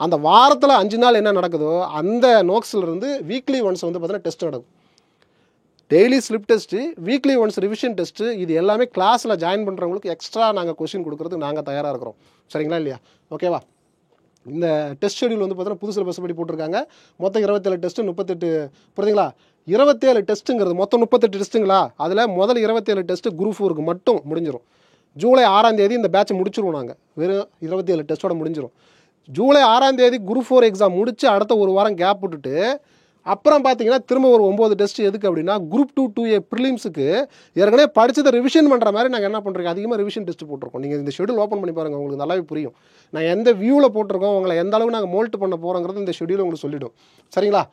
அந்த வாரத்தில் 5 நாள் என்ன நடக்குதோ அந்த நோட்ஸ்லேருந்து வீக்லி ஒன்ஸ் வந்து பார்த்தீங்கன்னா டெஸ்ட் நடக்கும். Daily slip test, weekly once revision test, இது எல்லாமே கிளாஸில் ஜாயின் பண்ணுறவங்களுக்கு எக்ஸ்ட்ரா நாங்கள் கொஸ்டின் கொடுக்குறதுக்கு நாங்கள் தயாராக இருக்கிறோம், சரிங்களா இல்லையா? ஓகேவா? இந்த டெஸ்ட் ஷெடியூல் வந்து பார்த்தீங்கன்னா புது சிலபஸ் படி போட்டிருக்காங்க. மொத்தம் 27 டெஸ்ட்டு, 38 புரியுதுங்களா? 27 டெஸ்ட்டுங்கிறது மொத்தம் 38 டெஸ்ட்டுங்களா? அதில் முதல் 27 டெஸ்ட்டு குரூப் 4க்கு மட்டும் முடிஞ்சிடும். ஜூலை 6ஆம் தேதி இந்த பேட்சை முடிச்சிருவோம் நாங்கள். வெறும் 27 டெஸ்ட்டோட முடிஞ்சிடும். ஜூலை 6ஆம் தேதி குரூப் 4 எக்ஸாம் முடித்து அடுத்த ஒரு வாரம் கேப் விட்டுட்டு அப்புறம் பார்த்தீங்கன்னா திரும்ப ஒரு 9 டெஸ்ட். எதுக்கு அப்படின்னா குரூப் 2A ப்ரிலிம்ஸுக்கு ஏற்கனவே படித்ததை ரிவிஷன் பண்ணுற மாதிரி நாங்கள் என்ன பண்ணுறோம், அதிகமாக ரிவிஷன் டெஸ்ட் போட்டிருக்கோம். நீங்கள் இந்த ஷெடியூல் ஓப்பன் பண்ணி பாருங்கள், உங்களுக்கு நல்லாவே புரியும். நான் எந்த வியூவில் போட்டிருக்கோம், உங்களை எந்த அளவுக்கு நாங்கள் மோல்ட் பண்ண போகிறோங்கிறது இந்த ஷெடியூல் உங்களுக்கு சொல்லிவிடும், சரிங்களா?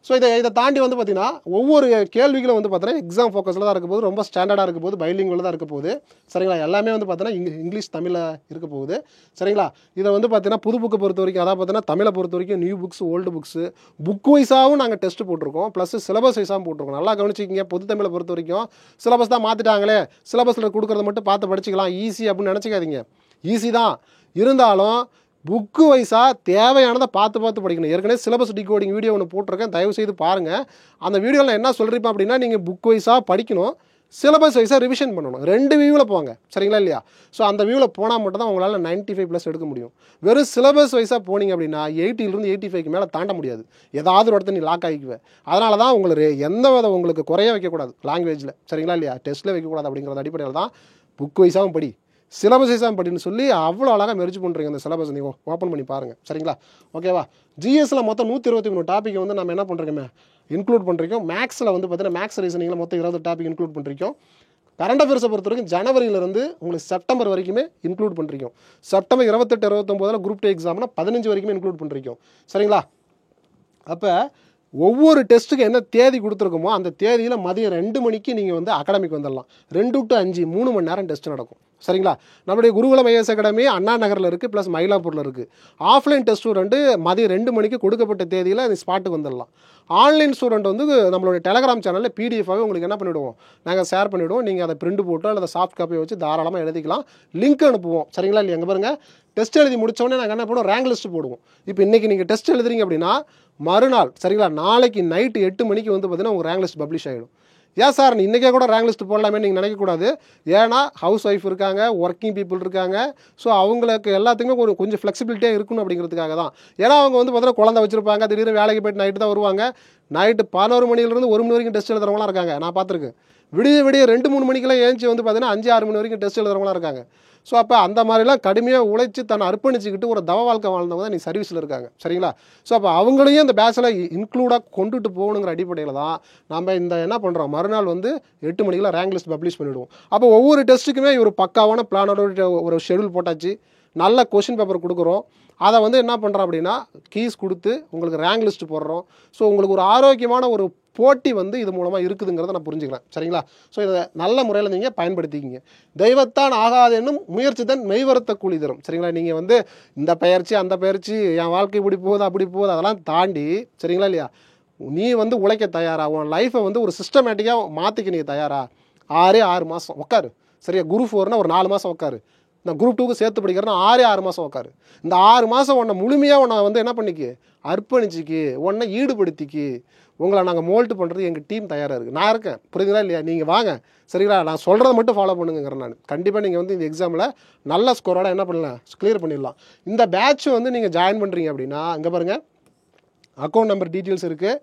ஸோ இதை தாண்டி வந்து பார்த்தீங்கன்னா ஒவ்வொரு கேள்விகளும் வந்து பார்த்தீங்கன்னா எக்ஸாம் ஃபோக்கஸில் தான் இருக்க போது, ரொம்ப ஸ்டாண்டர்டாக இருக்க போது, பைலிங்குவலில் தான் இருக்க போகுது, சரிங்களா? எல்லாமே வந்து பார்த்தீங்கன்னா இங்கிலீஷ் தமிழில் இருக்க போகுது, சரிங்களா? இதை வந்து பார்த்தீங்கன்னா புது புக்கை பொறுத்த வரைக்கும், அதாவது பார்த்தீங்கன்னா தமிழை பொறுத்த வரைக்கும் new books, old books, book வைஸாகவும் நாங்கள் டெஸ்ட் போட்டிருக்கோம், ப்ளஸ் சிலபஸ் வைஸாகவும் போட்டிருக்கோம். நல்லா கவனிச்சிக்கிங்க. பொது தமிழை பொறுத்த வரைக்கும் சிலபஸ் தான் மாற்றிட்டாங்களே, சிலபஸில் கொடுக்குறத மட்டும் பார்த்து படிச்சிக்கலாம் ஈஸி அப்படின்னு நினச்சிக்காதீங்க. ஈஸி தான் இருந்தாலும் புக்கு வைஸாக தேவையானதை பார்த்து படிக்கணும். ஏற்கனவே சிலபஸ் டிகோடிங் வீடியோ ஒன்று போட்டிருக்கேன், தயவு செய்து பாருங்கள். அந்த வீடியோவில் என்ன சொல்கிறீப்பா அப்படின்னா நீங்கள் புக் வைஸாக படிக்கணும், சிலபஸ் வைஸாக ரிவிஷன் பண்ணணும். 2 வியூவில் போங்க, சரிங்களா இல்லையா? ஸோ அந்த வியூவில் போனால் மட்டும் தான் உங்களால் 95+ எடுக்க முடியும். வெறும் சிலபஸ் வைஸாக போனீங்க அப்படின்னா 80லேருந்து 85க்கு மேலே தாண்ட முடியாது. ஏதாவது ஒரு இடத்த நீ லாக் ஆகிக்குவேன். அதனால தான் உங்களுக்கு குறைய வைக்கக்கூடாது லாங்குவேஜில், சரிங்களா இல்லையா? டெஸ்ட்டில் வைக்கக்கூடாது அப்படிங்கிறது அடிப்படையில் தான் புக் வைஸாகவும் படி, சிலபஸ் எக்ஸாம் படின்னு சொல்லி அவ்வளோ அழகாக மெர்ஜ் பண்ணுறீங்க. அந்த சிலபஸ் நீங்கள் ஓப்பன் பண்ணி பாருங்கள். சரிங்களா? ஓகேவா? ஜிஎஸ்சில் மொத்தம் 123 டாபிக் வந்து நம்ம என்ன பண்ணுறோமே இன்க்ளூட் பண்ணுறோம். மேக்ஸில் வந்து பார்த்தீங்கன்னா மேக்ஸ் ரீசனிங்கில் மொத்தம் 20 டாபிக் இன்க்ளூட் பண்ணுறோம். கரண்ட் அஃபேர்ஸை பொறுத்த வரைக்கும் ஜனவரியிலேருந்து உங்களுக்கு செப்டம்பர் வரைக்குமே இன்க்ளூட் பண்ணுறோம். செப்டம்பர் 28, 29 குரூப் 2 எக்ஸாம்னா 15 வரைக்குமே இன்க்ளூட் பண்ணுறோம். சரிங்களா? அப்போ ஒவ்வொரு டெஸ்ட்டுக்கு என்ன தேதி கொடுத்துருக்கோமோ அந்த தேதியில் மதியம் 2 மணிக்கு நீங்கள் வந்து அகாடமிக்கு வந்துடலாம். 2 to 5 3 மணி நேரம் டெஸ்ட் நடக்கும். சரிங்களா? நம்மளுடைய குருகுலம் ஐஏஎஸ் அகாடமி அண்ணா நகரில் இருக்குது, ப்ளஸ் மயிலாப்பூரில் இருக்குது. ஆஃப்லைன் டெஸ்ட் ஸ்டூடெண்ட் மதியம் 2 மணிக்கு கொடுக்கப்பட்ட தேதியில் அந்த ஸ்பாட்டுக்கு வந்துடலாம். ஆன்லைன் ஸ்டூடெண்ட் வந்து நம்மளுடைய டெலகிராம் சேனலில் பிடிஎஃபாகவே உங்களுக்கு என்ன பண்ணிவிடுவோம், நாங்கள் ஷேர் பண்ணிவிடுவோம். நீங்கள் அதை பிரிண்ட் போட்டோ அல்லது சாஃப்ட் காப்பியை வச்சு தாராளமாக எழுதிக்கலாம். லிங்க் அனுப்புவோம். சரிங்களா? இல்லை எங்கே பாருங்கள், டெஸ்ட் எழுதி முடித்தோடனே நாங்கள் என்ன பண்ணுவோம், ரேங்க் லிஸ்ட் போடுவோம். இப்போ இன்றைக்கி நீங்கள் டெஸ்ட் எழுதுறீங்க அப்படின்னா மறுநாள், சரிங்களா, நாளைக்கு நைட்டு 8 மணிக்கு வந்து பார்த்தீங்கன்னா உங்கள் ரேங்க் லிஸ்ட் பப்ளிஷ் ஆகிடும். ஏன் சார் நீ இன்றைக்கே கூட ரேங்க் லிஸ்ட் போடலாமே நீங்கள் நினைக்கக்கூடாது. ஏன்னா ஹவுஸ் ஒய்ஃப் இருக்காங்க, ஒர்க்கிங் பீப்புள் இருக்காங்க. ஸோ அவங்களுக்கு எல்லாத்துக்குமே கொஞ்சம் ஃப்ளெக்சிபிலிட்டியாக இருக்கணும் அப்படிங்கிறதுக்காக தான். ஏன்னா அவங்க வந்து பார்த்தீங்கன்னா குழந்தை வச்சுருப்பாங்க, திடீர்னு வேலைக்கு போய்ட்டு நைட்டு தான் வருவாங்க. நைட்டு 11 மணிலேருந்து 1 மணி வரைக்கும் டெஸ்ட் எழுதுறவங்களாம் இருக்காங்க, நான் பார்த்துருக்கேன். விடிய 2-3 மணிக்கெல்லாம் ஏஞ்சி வந்து பார்த்தீங்கன்னா 5-6 மணி வரைக்கும் டெஸ்ட் எழுதுறவங்களாம் இருக்காங்க. ஸோ அப்போ அந்த மாதிரிலாம் கடுமையாக உழைச்சி தன்னை அர்ப்பணிச்சுக்கிட்டு ஒரு தவ வாழ்க்கை வாழ்ந்தவங்க தான் நீ சர்வீஸில் இருக்காங்க. சரிங்களா? ஸோ அப்போ அவங்களையும் இந்த பேட்சில் இன்க்ளூடாக கொண்டுட்டு போகணுங்கிற அடிப்படையில் தான் நம்ம இந்த என்ன பண்ணுறோம், மறுநாள் வந்து 8 மணிக்கெலாம் ரேங்க் லிஸ்ட் பப்ளிஷ் பண்ணிவிடுவோம். அப்போ ஒவ்வொரு டெஸ்ட்டுக்குமே ஒரு பக்காவான பிளானோட ஒரு ஷெடியூல் போட்டாச்சு, நல்ல கொஷின் பேப்பர் கொடுக்குறோம். அதை வந்து என்ன பண்ணுறோம் அப்படின்னா கீஸ் கொடுத்து உங்களுக்கு ரேங்க் லிஸ்ட் போடுறோம். ஸோ உங்களுக்கு ஒரு ஆரோக்கியமான ஒரு போட்டி வந்து இது மூலமாக இருக்குதுங்கிறத நான் புரிஞ்சுக்கிறேன். சரிங்களா? ஸோ இதை நல்ல முறையில் நீங்கள் பயன்படுத்திக்கிங்க. தெய்வத்தான் ஆகாது என்னும் முயற்சி தான் மெய்வருத்த கூலி தரும். சரிங்களா? நீங்கள் வந்து இந்த பயிற்சி அந்த பயிற்சி என் வாழ்க்கை இப்படி போகுது அப்படி போகுது அதெல்லாம் தாண்டி, சரிங்களா இல்லையா, நீ வந்து உழைக்க தயாரா, உன் லைஃப்பை வந்து ஒரு சிஸ்டமேட்டிக்காக மாற்றிக்க நீ தயாரா? 6 மாதம் உட்காரு. சரியா? குரூப் 4னா ஒரு 4 மாதம் உட்காரு. நான் குரூப் 2க்கு சேர்த்து படிக்கிறேன்னா 6 மாதம் உட்காரு. இந்த 6 மாதம் உன்னை முழுமையாக உன்னை வந்து என்ன பண்ணிக்கு, அர்ப்பணிச்சிக்கு, உன்னை ஈடுபடுத்திக்கு. உங்களை நாங்கள் மோல்ட் பண்ணுறது எங்கள் டீம் தயாராக இருக்குது. நான் இருக்கேன். புரியுதுங்களா இல்லையா? நீங்கள் வாங்க. சரிங்களா? நான் சொல்கிறத மட்டும் ஃபாலோ பண்ணுங்கிறேன். நான் கண்டிப்பாக நீங்கள் வந்து இந்த எக்ஸாமில் நல்ல ஸ்கோரோட என்ன பண்ணலாம், கிளியர் பண்ணிடலாம். இந்த பேட்ச் வந்து நீங்கள் ஜாயின் பண்ணுறீங்க அப்படின்னா இங்கே பாருங்கள், அக்கௌண்ட் நம்பர் டீட்டெயில்ஸ் இருக்குது,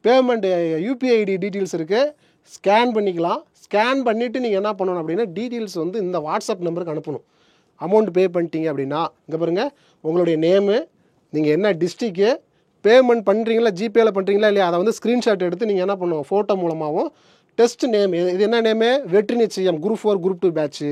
பேமெண்ட் யூபிஐடி டீட்டெயில்ஸ் இருக்குது, ஸ்கேன் பண்ணிக்கலாம். ஸ்கேன் பண்ணிவிட்டு நீங்கள் என்ன பண்ணணும் அப்படின்னா டீட்டெயில்ஸ் வந்து இந்த வாட்ஸ்அப் நம்பருக்கு அனுப்பணும். அமௌண்ட் பே பண்ணிட்டீங்க அப்படின்னா இங்கே பாருங்கள், உங்களுடைய நேமு, நீங்கள் என்ன டிஸ்ட்ரிக்கு, பேமெண்ட் பண்ணுறீங்களா, ஜிபேயில் பண்ணுறீங்களா இல்லையா, அதை வந்து ஸ்க்ரீன்ஷாட் எடுத்து நீங்கள் என்ன பண்ணுவோம், ஃபோட்டோ மூலமாகவும் டெஸ்ட் நேம், இது என்ன நேமு, வெற்றி நிச்சயம் குரூப் 4 குரூப் 2 பேட்ச்சு,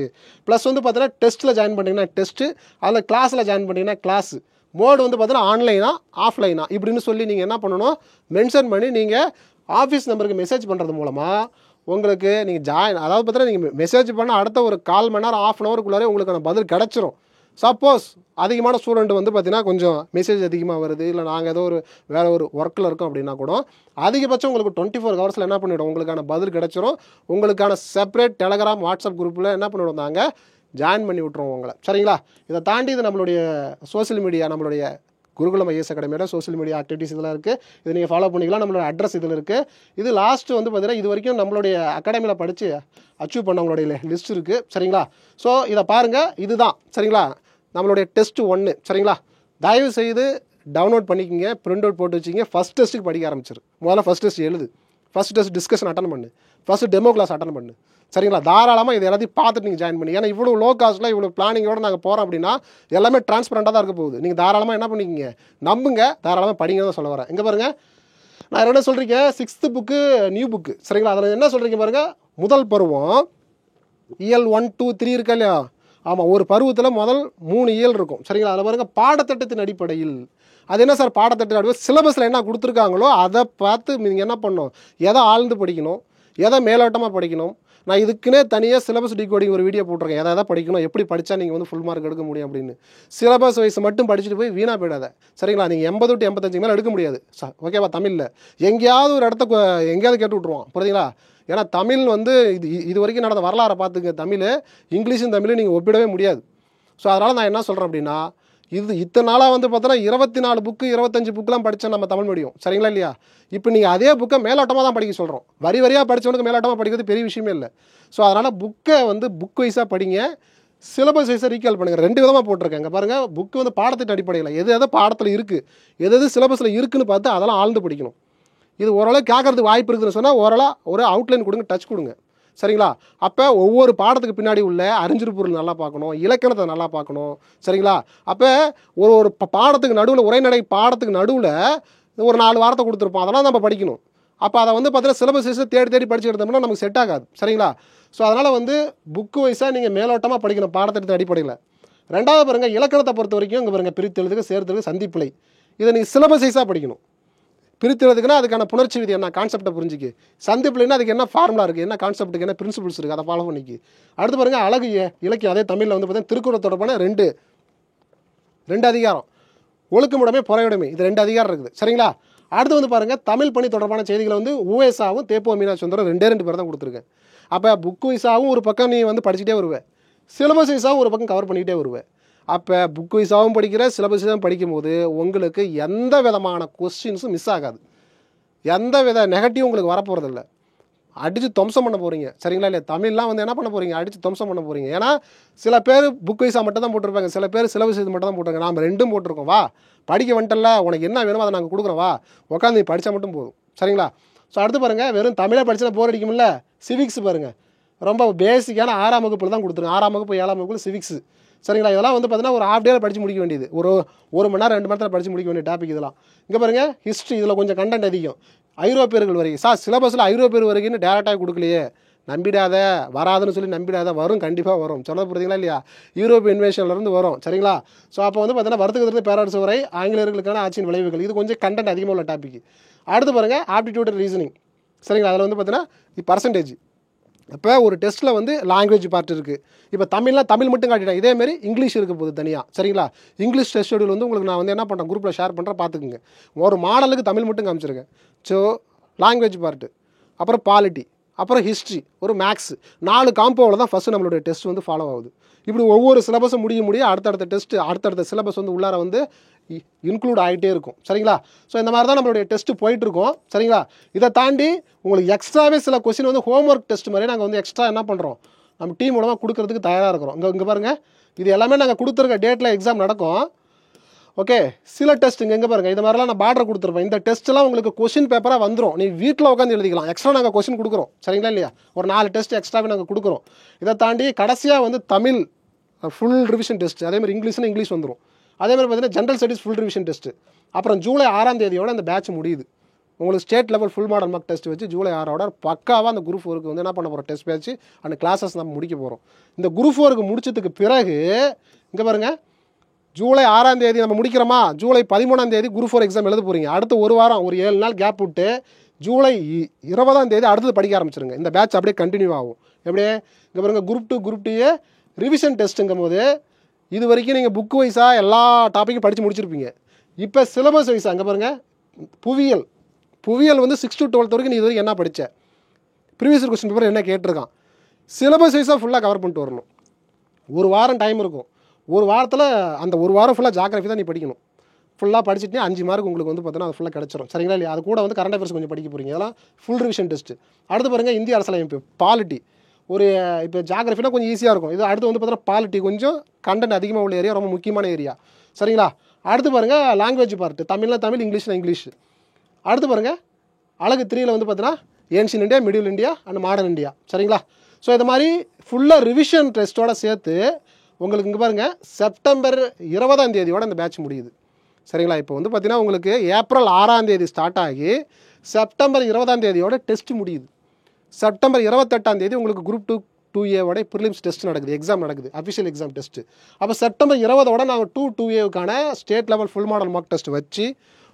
ப்ளஸ் வந்து பார்த்தீங்கன்னா டெஸ்ட்டில் ஜாயின் பண்ணிங்கன்னா டெஸ்ட்டு, அதில் கிளாஸில் ஜாயின் பண்ணிங்கன்னா கிளாஸு, மோடு வந்து பார்த்தீங்கன்னா ஆன்லைனா ஆஃப்லைனா இப்படின்னு சொல்லி நீங்கள் என்ன பண்ணணும், மென்ஷன் பண்ணி நீங்கள் ஆஃபீஸ் நம்பருக்கு மெசேஜ் பண்ணுறது மூலமாக உங்களுக்கு நீங்கள் அதாவது பார்த்தீங்கன்னா நீங்கள் மெசேஜ் பண்ணால் அடுத்த ஒரு 1/4 மணி நேரம் 1/2 ஹவருக்குள்ளாரே உங்களுக்கான பதில் கிடச்சிரும். சப்போஸ் அதிகமான ஸ்டூடெண்ட் வந்து பார்த்தீங்கன்னா கொஞ்சம் மெசேஜ் அதிகமாக வருது, இல்லை நாங்கள் ஏதோ ஒரு வேறு ஒரு ஒர்க்கில் இருக்கோம் அப்படின்னா கூட அதிகபட்சம் உங்களுக்கு 24 ஹவர்ஸில் என்ன பண்ணிவிடும், உங்களுக்கான பதில் கிடச்சிரும். உங்களுக்கான செப்பரேட் டெலகிராம் வாட்ஸ்அப் குரூப்பில் என்ன பண்ணிவிடும், நாங்கள் ஜாயின் பண்ணி விட்ருவோம் உங்களை. சரிங்களா? இதை தாண்டி இது நம்மளுடைய சோஷியல் மீடியா, நம்மளுடைய குருகுலம் ஐஏஎஸ் அகாடமியோட சோஷியல் மீடியா ஆக்டிவிட்டிஸ் இதெல்லாம் இருக்குது. இது நீங்கள் ஃபாலோ பண்ணிக்கலாம். நம்மளோட அட்ரஸ் இதில் இருக்குது. இது லாஸ்ட்டு வந்து பார்த்தீங்கன்னா இது வரைக்கும் நம்மளுடைய அகாடமியில் படித்து அச்சீவ் பண்ணவங்களுடைய லிஸ்ட் இருக்குது. சரிங்களா? ஸோ இதை பாருங்கள், இதுதான். சரிங்களா? நம்மளுடைய டெஸ்ட் 1. சரிங்களா? தயவு செய்து டவுன்லோட் பண்ணிக்கிங்க, பிரிண்ட் அவுட் போட்டு வச்சிங்க. ஃபஸ்ட் டெஸ்ட்டுக்கு படிக்க ஆரம்பிச்சிரு. முதல்ல ஃபஸ்ட் டெஸ்ட் எழுது, ஃபஸ்ட் டெஸ்ட் டிஸ்கஷன் அட்டன் பண்ணு, ஃபஸ்ட்டு டெமோ கிளாஸ் அட்டன் பண்ணு. சரிங்களா? தாராளமாக இது எல்லாத்தையும் பார்த்துட்டு நீங்கள் ஜாயின் பண்ணி, ஏன்னா இவ்வளோ லோ காஸ்ட்டில் இவ்வளோ பிளானிங்கோடு நாங்கள் போகிறோம் அப்படின்னா எல்லாமே டிரான்ஸ்பரண்ட்டாக தான் இருக்க போகுது. நீங்கள் தாராளமாக என்ன பண்ணிக்கிங்க, நம்புங்க, தாராளமாக படிங்க தான் சொல்ல வரேன். இங்கே பாருங்கள், நான் என்ன சொல்கிறீங்க, 6th புக்கு நியூ புக்கு. சரிங்களா? அதில் என்ன சொல்கிறீங்க பாருங்கள், முதல் பருவம் இயல் 1, 2, 3 இருக்கா இல்லையா? ஆமாம், ஒரு பருவத்தில் முதல் 3 இயல் இருக்கும். சரிங்களா? அதில் பாருங்கள், பாடத்திட்டத்தின் அடிப்படையில். அது என்ன சார் பாடத்திட்ட அடிப்படையில், சிலபஸில் என்ன கொடுத்துருக்காங்களோ அதை பார்த்து நீங்கள் என்ன பண்ணணும், எதை ஆழ்ந்து படிக்கணும், எதை மேலோட்டமாக படிக்கணும். நான் இதுக்குன்னே தனியாக சிலபஸ் டிகோடிங் ஒரு வீடியோ போட்டிருக்கேன். எதை படிக்கணும், எப்படி படித்தா நீங்கள் வந்து ஃபுல் மார்க் எடுக்க முடியும் அப்படின்னு. சிலபஸ் வைஸ் மட்டும் படிச்சுட்டு போய் வீணாக போயிடாத. சரிங்களா? நீங்கள் 80 to 85 மேலே எடுக்க முடியாது. ஓகேவா? தமிழில் எங்கேயாவது ஒரு எங்கேயாவது கேட்டு விட்ருவோம். புரியுதுங்களா? ஏன்னா தமிழ் வந்து இது வரைக்கும் நடந்த வரலாறை பார்த்துங்க. தமிழ் இங்கிலீஷும் தமிழும் நீங்கள் ஒப்பிடவே முடியாது. ஸோ அதனால் நான் என்ன சொல்கிறேன் அப்படின்னா, இத்தனை நாளாக வந்து பார்த்தோன்னா 24 புக்கு 25 புக்கெலாம் படித்தேன் நம்ம தமிழ் மீடியம். சரிங்களா இல்லையா? இப்போ நீங்கள் அதே புக்கை மேலோட்டமாக தான் படிக்க சொல்கிறோம். வரியாக படித்தவனுக்கு மேலோட்டமாக படிக்கிறது பெரிய விஷயமே இல்லை. ஸோ அதனால் புக்கை வந்து புக் வைஸாக படிங்க, சிலபஸ் வைஸாக ரீகால் பண்ணுங்கள். 2 விதமாக போட்டிருக்கேங்க பாருங்கள். புக்கு வந்து பாடத்திட்ட அடிப்படையில் எது பாடத்தில் இருக்குது, எது சிலபஸில் இருக்குதுன்னு பார்த்து அதெல்லாம் ஆழ்ந்து படிக்கணும். இது ஓரளவு கேட்கறதுக்கு வாய்ப்பு இருக்குதுன்னு சொன்னால் ஓரளவு ஒரு அவுட்லைன் கொடுங்க, டச் கொடுங்க. சரிங்களா? அப்போ ஒவ்வொரு பாடத்துக்கு பின்னாடி உள்ள அறிஞர் பொருள் நல்லா பார்க்கணும், இலக்கணத்தை நல்லா பார்க்கணும். சரிங்களா? அப்போ ஒரு ஒரு பாடத்துக்கு நடுவில், உரைநடை பாடத்துக்கு நடுவில் ஒரு 4 வாரத்தை கொடுத்துருப்போம், அதெல்லாம் நம்ம படிக்கணும். அப்போ அதை வந்து பார்த்தீங்கன்னா சிலபஸ் வைஸை தேடி தேடி படிச்சு எடுத்தோம்னா நமக்கு செட் ஆகாது. சரிங்களா? ஸோ அதனால் வந்து புக்கு வைஸாக நீங்கள் மேலோட்டமாக படிக்கணும் பாடத்திட்டத்தின் அடிப்படையில். ரெண்டாவது பாருங்கள், இலக்கணத்தை பொறுத்த வரைக்கும் இங்கே பாருங்கள், பிரித்தெழுதுக, சேர்த்தெழுதுக, சந்திப்பிழை, இதை நீங்கள் சிலபஸ் வைஸாக படிக்கணும். பிரித்தெழுதுக்குன்னா அதுக்கான புணர்ச்சி விதி என்ன, கான்செப்டை புரிஞ்சிக்கு. சந்திப்பிலைன்னா அதுக்கு என்ன ஃபார்முலா இருக்குது, என்ன கான்செப்ட்டுக்கு என்ன பிரின்சிபிள்ஸ் இருக்குது, அதை ஃபாலோ பண்ணிக்கு. அடுத்து பாருங்கள், அழகு இலக்கியம். அதே தமிழில் வந்து பார்த்தீங்கன்னா திருக்குறள் தொடர்பான ரெண்டு அதிகாரம், ஒழுக்கமுடைமை, பொறையுடைமை, இது 2 அதிகாரம் இருக்குது. சரிங்களா? அடுத்து வந்து பாருங்கள், தமிழ் பணி தொடர்பான செய்திகளை வந்து உவேசாவும் தேப்போ மீனாட்சி சுந்தரம் 2 பேர் தான் கொடுத்துருக்கேன். அப்போ புக் வைஸாகவும் ஒரு பக்கம் நீ வந்து படிச்சுட்டே வருவேன், சிலபஸ் வைஸாகவும் ஒரு பக்கம் கவர் பண்ணிக்கிட்டே வருவேன். அப்போ புக் வைஸாகவும் படிக்கிற, சிலபஸ் வைஸாகவும் படிக்கும்போது உங்களுக்கு எந்த விதமான கொஸ்டின்ஸும் மிஸ் ஆகாது, எந்த வித நெகட்டிவ் உங்களுக்கு வரப்போகிறதில்ல. அடித்து துவம்சம் பண்ண போகிறீங்க. சரிங்களா? இல்லையா? தமிழ்லாம் வந்து என்ன பண்ண போகிறீங்க, அடித்து துவம்சம் பண்ண போகிறீங்க. ஏன்னா சில பேர் புக் வைஸாக மட்டும் தான் போட்டிருப்பாங்க, சில பேர் சிலபஸ் வைஸ் மட்டும் தான் போட்டிருக்காங்க. நாம் 2ம் போட்டிருக்கோம். வா படிக்க வந்துட்டல, உனக்கு என்ன வேணுமோ அதை நாங்கள் கொடுக்குறோம், வா உட்காந்து நீ படித்தா மட்டும் போதும். சரிங்களா? ஸோ அடுத்து பாருங்கள், வெறும் தமிழை படித்தா போர் அடிக்கும்ல, சிவிக்ஸ் பாருங்கள், ரொம்ப பேசிக்கான 6ஆம் வகுப்பில் தான் கொடுத்துருங்க. 6ஆம் வகுப்பு 7ஆம் வகுப்பில் சிவிக்ஸ். சரிங்களா? இதெல்லாம் வந்து பார்த்தீங்கன்னா ஒரு ஹாஃப் டேயில் படித்து முடிக்க வேண்டியது, ஒரு மணி நேரம் 2 மணி நேரத்தில் படித்து முடிக்க வேண்டிய டாபிக் இதெல்லாம். இங்கே பாருங்கள், ஹிஸ்ட்ரி, இதில் கொஞ்சம் கண்டென்ட் அதிகம். ஐரோப்பியர்கள் வருகை, சிலபஸில் ஐரோப்பியர் வருகைன்னு டேரெக்டாக கொடுக்கலையே, நம்பிடாத, வராதுன்னு சொல்லி நம்பிடாத, வரும், கண்டிப்பாக வரும். சொல்ல போகிறீங்களா இல்லையா? யூரோப்பிய இன்வேஷன்லேருந்து வரும். சரிங்களா? ஸோ அப்போ வந்து பார்த்தீங்கன்னா வர்த்தகத்திலிருந்து பேரரசு வரை ஆங்கிலேயர்களுக்கான ஆட்சியின் விளைவுகள், இது கொஞ்சம் கண்டென்ட் அதிகமாக உள்ள டாபிக். அடுத்து பாருங்கள், ஆப்டிடியூட் ரீசனிங். சரிங்களா? அதில் வந்து பார்த்தீங்கன்னா பர்சன்டேஜ். இப்போ ஒரு டெஸ்ட்டில் வந்து லாங்குவேஜ் பார்ட் இருக்குது. இப்போ தமிழ் மட்டும் காட்டிட்டேன். இதேமாரி இங்கிலீஷ் இருக்க போகுது தனியாக. சரிங்களா? இங்கிலீஷ் டெஸ்ட் ஷெடியூல் வந்து உங்களுக்கு நான் வந்து என்ன பண்ணுறேன், குரூப்பில் ஷேர் பண்ணுறேன், பார்த்துக்குங்க. ஒரு மாடலுக்கு தமிழ் மட்டும் காமிச்சிருக்கேன். ஸோ லாங்குவேஜ் பார்ட்டு, அப்புறம் பாலிட்டி, அப்புறம் ஹிஸ்ட்ரி, ஒரு மேக்ஸ், 4 காம்போவில் தான் ஃபஸ்ட்டு நம்மளுடைய டெஸ்ட் வந்து ஃபாலோ ஆகுது. இப்படி ஒவ்வொரு சிலபஸும் முடிய அடுத்தடுத்த டெஸ்ட்டு, அடுத்தடுத்த சிலபஸ் வந்து உள்ளார வந்து இன்க்ளூட் ஆகிட்டே இருக்கும். சரிங்களா? ஸோ இந்த மாதிரி தான் நம்மளுடைய டெஸ்ட்டு போயிட்டுருக்கோம். சரிங்களா? இதை தாண்டி உங்களுக்கு எக்ஸ்ட்ராவே சில கொஸ்டின் வந்து ஹோம்ஒர்க் டெஸ்ட் மாதிரி நாங்கள் வந்து எக்ஸ்ட்ரா என்ன பண்ணுறோம், நம்ம டீம் மூலமாக கொடுக்கறதுக்கு தயாராக இருக்கிறோம். இங்கே பாருங்கள், இது எல்லாமே நாங்கள் கொடுத்துருக்க டேட்டில் எக்ஸாம் நடக்கும். ஓகே, சில டெஸ்ட் இங்கே பாருங்கள், இது மாதிரிலாம் நான் பார்டர் கொடுத்துருப்பேன். இந்த டெஸ்ட்லாம் உங்களுக்கு கொஸ்டின் பேப்பராக வந்துடும், நீ வீட்டில் உட்காந்து எழுதிக்கலாம். எக்ஸ்ட்ரா நாங்கள் கொஸ்டின் கொடுக்குறோம். சரிங்களா இல்லையா? ஒரு 4 டெஸ்ட் எக்ஸ்ட்ராவே நாங்கள் கொடுக்குறோம். இதை தாண்டி கடைசியாக வந்து தமிழ் ஃபுல் ரிவிஷன் டெஸ்ட், அதேமாதிரி இங்கிலீஷ் வந்துடும். அதேமாதிரி பார்த்தீங்கன்னா general studies full revision test. அப்புறம் ஜூலை 6ஆம் தேதியோட அந்த பேட்ச் முடியுது. உங்களுக்கு state level full model mark test வச்சு ஜூலை 6ஓட பக்காவாக அந்த குரூப் 4க்கு வந்து என்ன பண்ண போகிறோம், டெஸ்ட் பேட்ச் அந்த கிளாஸஸ் நம்ம முடிக்க போகிறோம். இந்த குரூப் 4க்கு முடிச்சதுக்கு பிறகு இங்கே பாருங்கள், ஜூலை 6ஆம் தேதி நம்ம முடிக்கிறோமா, ஜூலை 13ஆம் தேதி குரூப் 4 எக்ஸாம் எழுத போகிறீங்க. அடுத்து ஒரு வாரம், ஒரு 7 நாள் கேப் விட்டு ஜூலை 20ஆம் தேதி அடுத்தது படிக்க ஆரம்பிச்சிருங்க. இந்த பேட்ச் அப்படியே கண்டினியூ ஆகும். எப்படியே இங்கே பாருங்கள், குரூப் 2 குரூப் 2 ரிவிஷன் டெஸ்ட்டுங்கும் போது இது வரைக்கும் நீங்கள் புக் வைஸாக எல்லா டாப்பிக்கும் படித்து முடிச்சிருப்பீங்க. இப்போ சிலபஸ் வைஸாக அங்கே பாருங்கள், புவியியல் வந்து 6 to 12 வரைக்கும் நீ இது வரைக்கும் என்ன படித்த, ப்ரீவியஸ் கொஸ்டின் பேப்பர் என்ன கேட்டிருக்கான், சிலபஸ் வைஸாக ஃபுல்லாக கவர் பண்ணிட்டு வரணும். ஒரு வாரம் டைம் இருக்கும். ஒரு வாரத்தில் அந்த ஒரு வாரம் ஃபுல்லாக ஜாகிரஃபி தான் நீ படிக்கணும். ஃபுல்லாக படிச்சுட்டு 5 மார்க் உங்களுக்கு வந்து பார்த்தீங்கன்னா அது ஃபுல்லாக கிடச்சிரும். சரிங்களா இல்லையா? அது கூட வந்து கரண்ட் அஃபேர்ஸ் கொஞ்சம் படிக்க போகிறீங்க. அதெல்லாம் ஃபுல் ரிவிஷன் டெஸ்ட்டு. அடுத்து பாருங்கள், இந்திய அரசியலமைப்பு, பாலிட்டி. ஒரு இப்போ ஜாகிரஃபினா கொஞ்சம் ஈஸியாக இருக்கும். இது அடுத்து வந்து பார்த்தீங்கன்னா பாலிட்டி கொஞ்சம் கண்டென்ட் அதிகமாக உள்ள ஏரியா, ரொம்ப முக்கியமான ஏரியா. சரிங்களா? அடுத்து பாருங்கள், லாங்குவேஜ் பார்ட்டு, தமிழ், இங்கிலீஷ். அடுத்து பாருங்கள், அழகு 3ல் வந்து பார்த்தீங்கன்னா ancient India, middle India and modern India. சரிங்களா? ஸோ இது மாதிரி ஃபுல்லாக ரிவிஷன் டெஸ்ட்டோட சேர்த்து உங்களுக்கு இங்கே பாருங்கள், செப்டம்பர் 20ஆம் தேதியோட அந்த பேட்ச் முடியுது. சரிங்களா? இப்போ வந்து பார்த்தீங்கன்னா உங்களுக்கு ஏப்ரல் 6ஆம் தேதி ஸ்டார்ட் ஆகி செப்டம்பர் 20ஆம் தேதியோட டெஸ்ட் முடியுது. செப்டம்பர் 28ஆம் தேதி உங்களுக்கு குரூப் 2A ப்ரிலிம்ஸ் டெஸ்ட் நடக்குது, எக்ஸாம் நடக்குது, அஃபிஷியல் எக்ஸாம் டெஸ்ட்டு. அப்போ செப்டம்பர் 20ஓட நாங்கள் 2A state level full model mark test வச்சு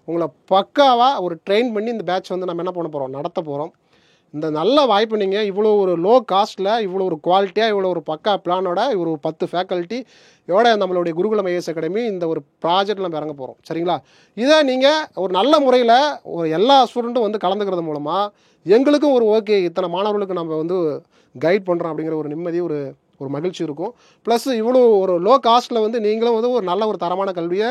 உங்களை பக்காவாக ஒரு ட்ரெயின் பண்ணி இந்த பேட்ச் வந்து நம்ம என்ன பண்ண போகிறோம், நடத்த போகிறோம். இந்த நல்ல வாய்ப்பு நீங்கள் இவ்வளோ ஒரு லோ காஸ்ட்டில், இவ்வளோ ஒரு குவாலிட்டியாக, இவ்வளோ ஒரு பக்கா பிளானோட, இவ்வளோ 10 ஃபேக்கல்ட்டி இதோட நம்மளுடைய குருகுலம் ஐஏஎஸ் அகாடமி இந்த ஒரு ப்ராஜெக்ட் நம்ம இறங்க போகிறோம். சரிங்களா? இதை நீங்கள் ஒரு நல்ல முறையில் ஒரு எல்லா ஸ்டூடெண்ட்டும் வந்து கலந்துக்கிறது மூலமாக எங்களுக்கும் ஒரு ஓகே, இத்தனை மாணவர்களுக்கு நம்ம வந்து கைட் பண்ணுறோம் அப்படிங்கிற ஒரு நிம்மதி, ஒரு மகிழ்ச்சி இருக்கும். ப்ளஸ் இவ்வளோ ஒரு லோ காஸ்ட்டில் வந்து நீங்களும் வந்து ஒரு நல்ல ஒரு தரமான கல்வியை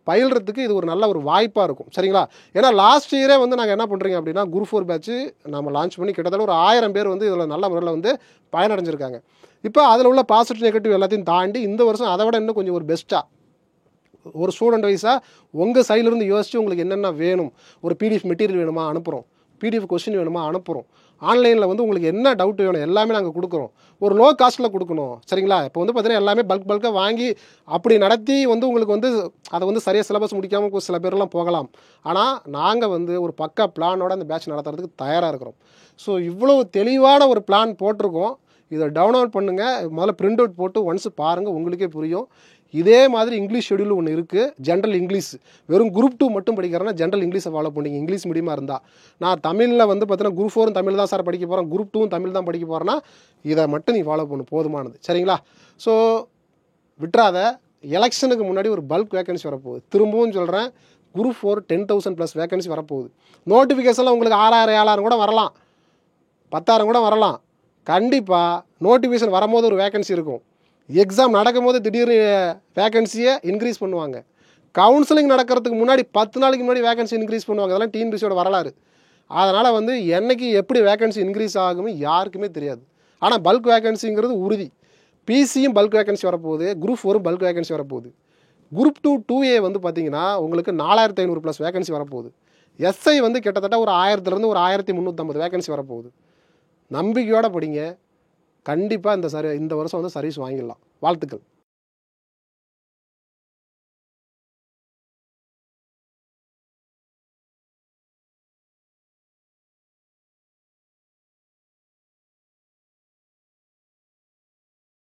பயில்றதுக்கு இது ஒரு நல்ல ஒரு வாய்ப்பாக இருக்கும். சரிங்களா? ஏன்னா லாஸ்ட் இயரே வந்து நாங்கள் என்ன பண்ணுறீங்க அப்படின்னா குரூப் 4 பேட்ச் நம்ம லான்ச் பண்ணி கிட்டத்தட்ட ஒரு 1000 பேர் வந்து இதில் நல்ல முறையில் வந்து பயனடைஞ்சிருக்காங்க. இப்போ அதில் உள்ள பாசிட்டிவ் நெகட்டிவ் எல்லாத்தையும் தாண்டி இந்த வருஷம் அதை விட இன்னும் கொஞ்சம் ஒரு பெஸ்ட்டாக ஒரு ஸ்டூடெண்ட் வைஸாக உங்கள் சைட்லேருந்து யோசித்து உங்களுக்கு என்னென்ன வேணும், ஒரு பிடிஎஃப் மெட்டீரியல் வேணுமா அனுப்புகிறோம், பிடிஎஃப் கொஸ்டின் வேணுமா அனுப்புகிறோம். ஆன்லைனில் வந்து உங்களுக்கு என்ன டவுட் வேணும் எல்லாமே நாங்கள் கொடுக்குறோம். ஒரு லோ காஸ்ட்டில் கொடுக்கணும். சரிங்களா? இப்போ வந்து பார்த்தீங்கன்னா எல்லாமே பல்காக வாங்கி அப்படி நடத்தி வந்து உங்களுக்கு வந்து அதை வந்து சரியாக சிலபஸ் முடிக்காமல் சில பேர்லாம் போகலாம். ஆனால் நாங்கள் வந்து ஒரு பக்கா பிளானோட அந்த பேட்ச் நடத்துறதுக்கு தயாராக இருக்கிறோம். ஸோ இவ்வளோ தெளிவான ஒரு பிளான் போட்டிருக்கோம். இதை டவுன்லோட் பண்ணுங்கள். முதல்ல பிரிண்ட் அவுட் போட்டு ஒன்ஸ் பாருங்கள், உங்களுக்கே புரியும். இதே மாதிரி இங்கிலீஷ் ஷெடியூல் ஒன்று இருக்குது. ஜென்ரல் இங்கிலீஷ் வெறும் குரூப் 2 மட்டும் படிக்கிறேன்னா ஜென்ரல் இங்கிலீஷை ஃபாலோ பண்ணிங்க. இங்கிலீஷ் மீடியமாக இருந்தால் நான் தமிழில் வந்து பார்த்தீங்கன்னா குரூப் 4 தமிழ் தான் சார் படிக்க போகிறேன், குரூப் 2 தமிழ் தான் படிக்க போகிறேன்னா இதை மட்டும் நீ ஃபாலோ பண்ணு, போதுமானது. சரிங்களா? ஸோ விட்டுறாத. எலெக்ஷனுக்கு முன்னாடி ஒரு பல்க் வேகன்சி வரப்போகுது. திரும்பவும் சொல்கிறேன், குரூப் 4 10,000+ வேகன்சி வரப்போகுது. நோட்டிஃபிகேஷனில் உங்களுக்கு 6,000 7,000 கூட வரலாம், 10,000 கூட வரலாம். கண்டிப்பாக நோட்டிஃபிகேஷன் வரும்போது ஒரு வேகன்சி இருக்கும். எக்ஸாம் நடக்கும்போது திடீர்னு வேகன்சியை இன்க்ரீஸ் பண்ணுவாங்க. கவுன்சிலிங் நடக்கிறதுக்கு முன்னாடி 10 நாளைக்கு முன்னாடி வேகன்சி இன்க்ரீஸ் பண்ணுவாங்க. அதெல்லாம் டிஎன்பிசியோட வரலாறு. அதனால் வந்து என்னைக்கு எப்படி வேகன்சி இன்க்ரீஸ் ஆகும்னு யாருக்குமே தெரியாது. ஆனால் பல்க் வேகன்சிங்கிறது உறுதி. பிசியும் பல்க் வேகன்சி வரப்போகுது, குரூப் 4 பல்க் வேகன்சி வரப்போகுது. குரூப் 2 2A வந்து பார்த்தீங்கன்னா உங்களுக்கு 4,500+ வேகன்சி வரப்போகுது. எஸ்ஐ வந்து கிட்டத்தட்ட ஒரு 1000 ஒரு 1,350 வேகன்சி வரப்போகுது. நம்பிக்கையோடு படிங்க. கண்டிப்பாக இந்த வருஷம் வந்து சர்வீஸ் வாங்கிடலாம். வாழ்த்துக்கள்.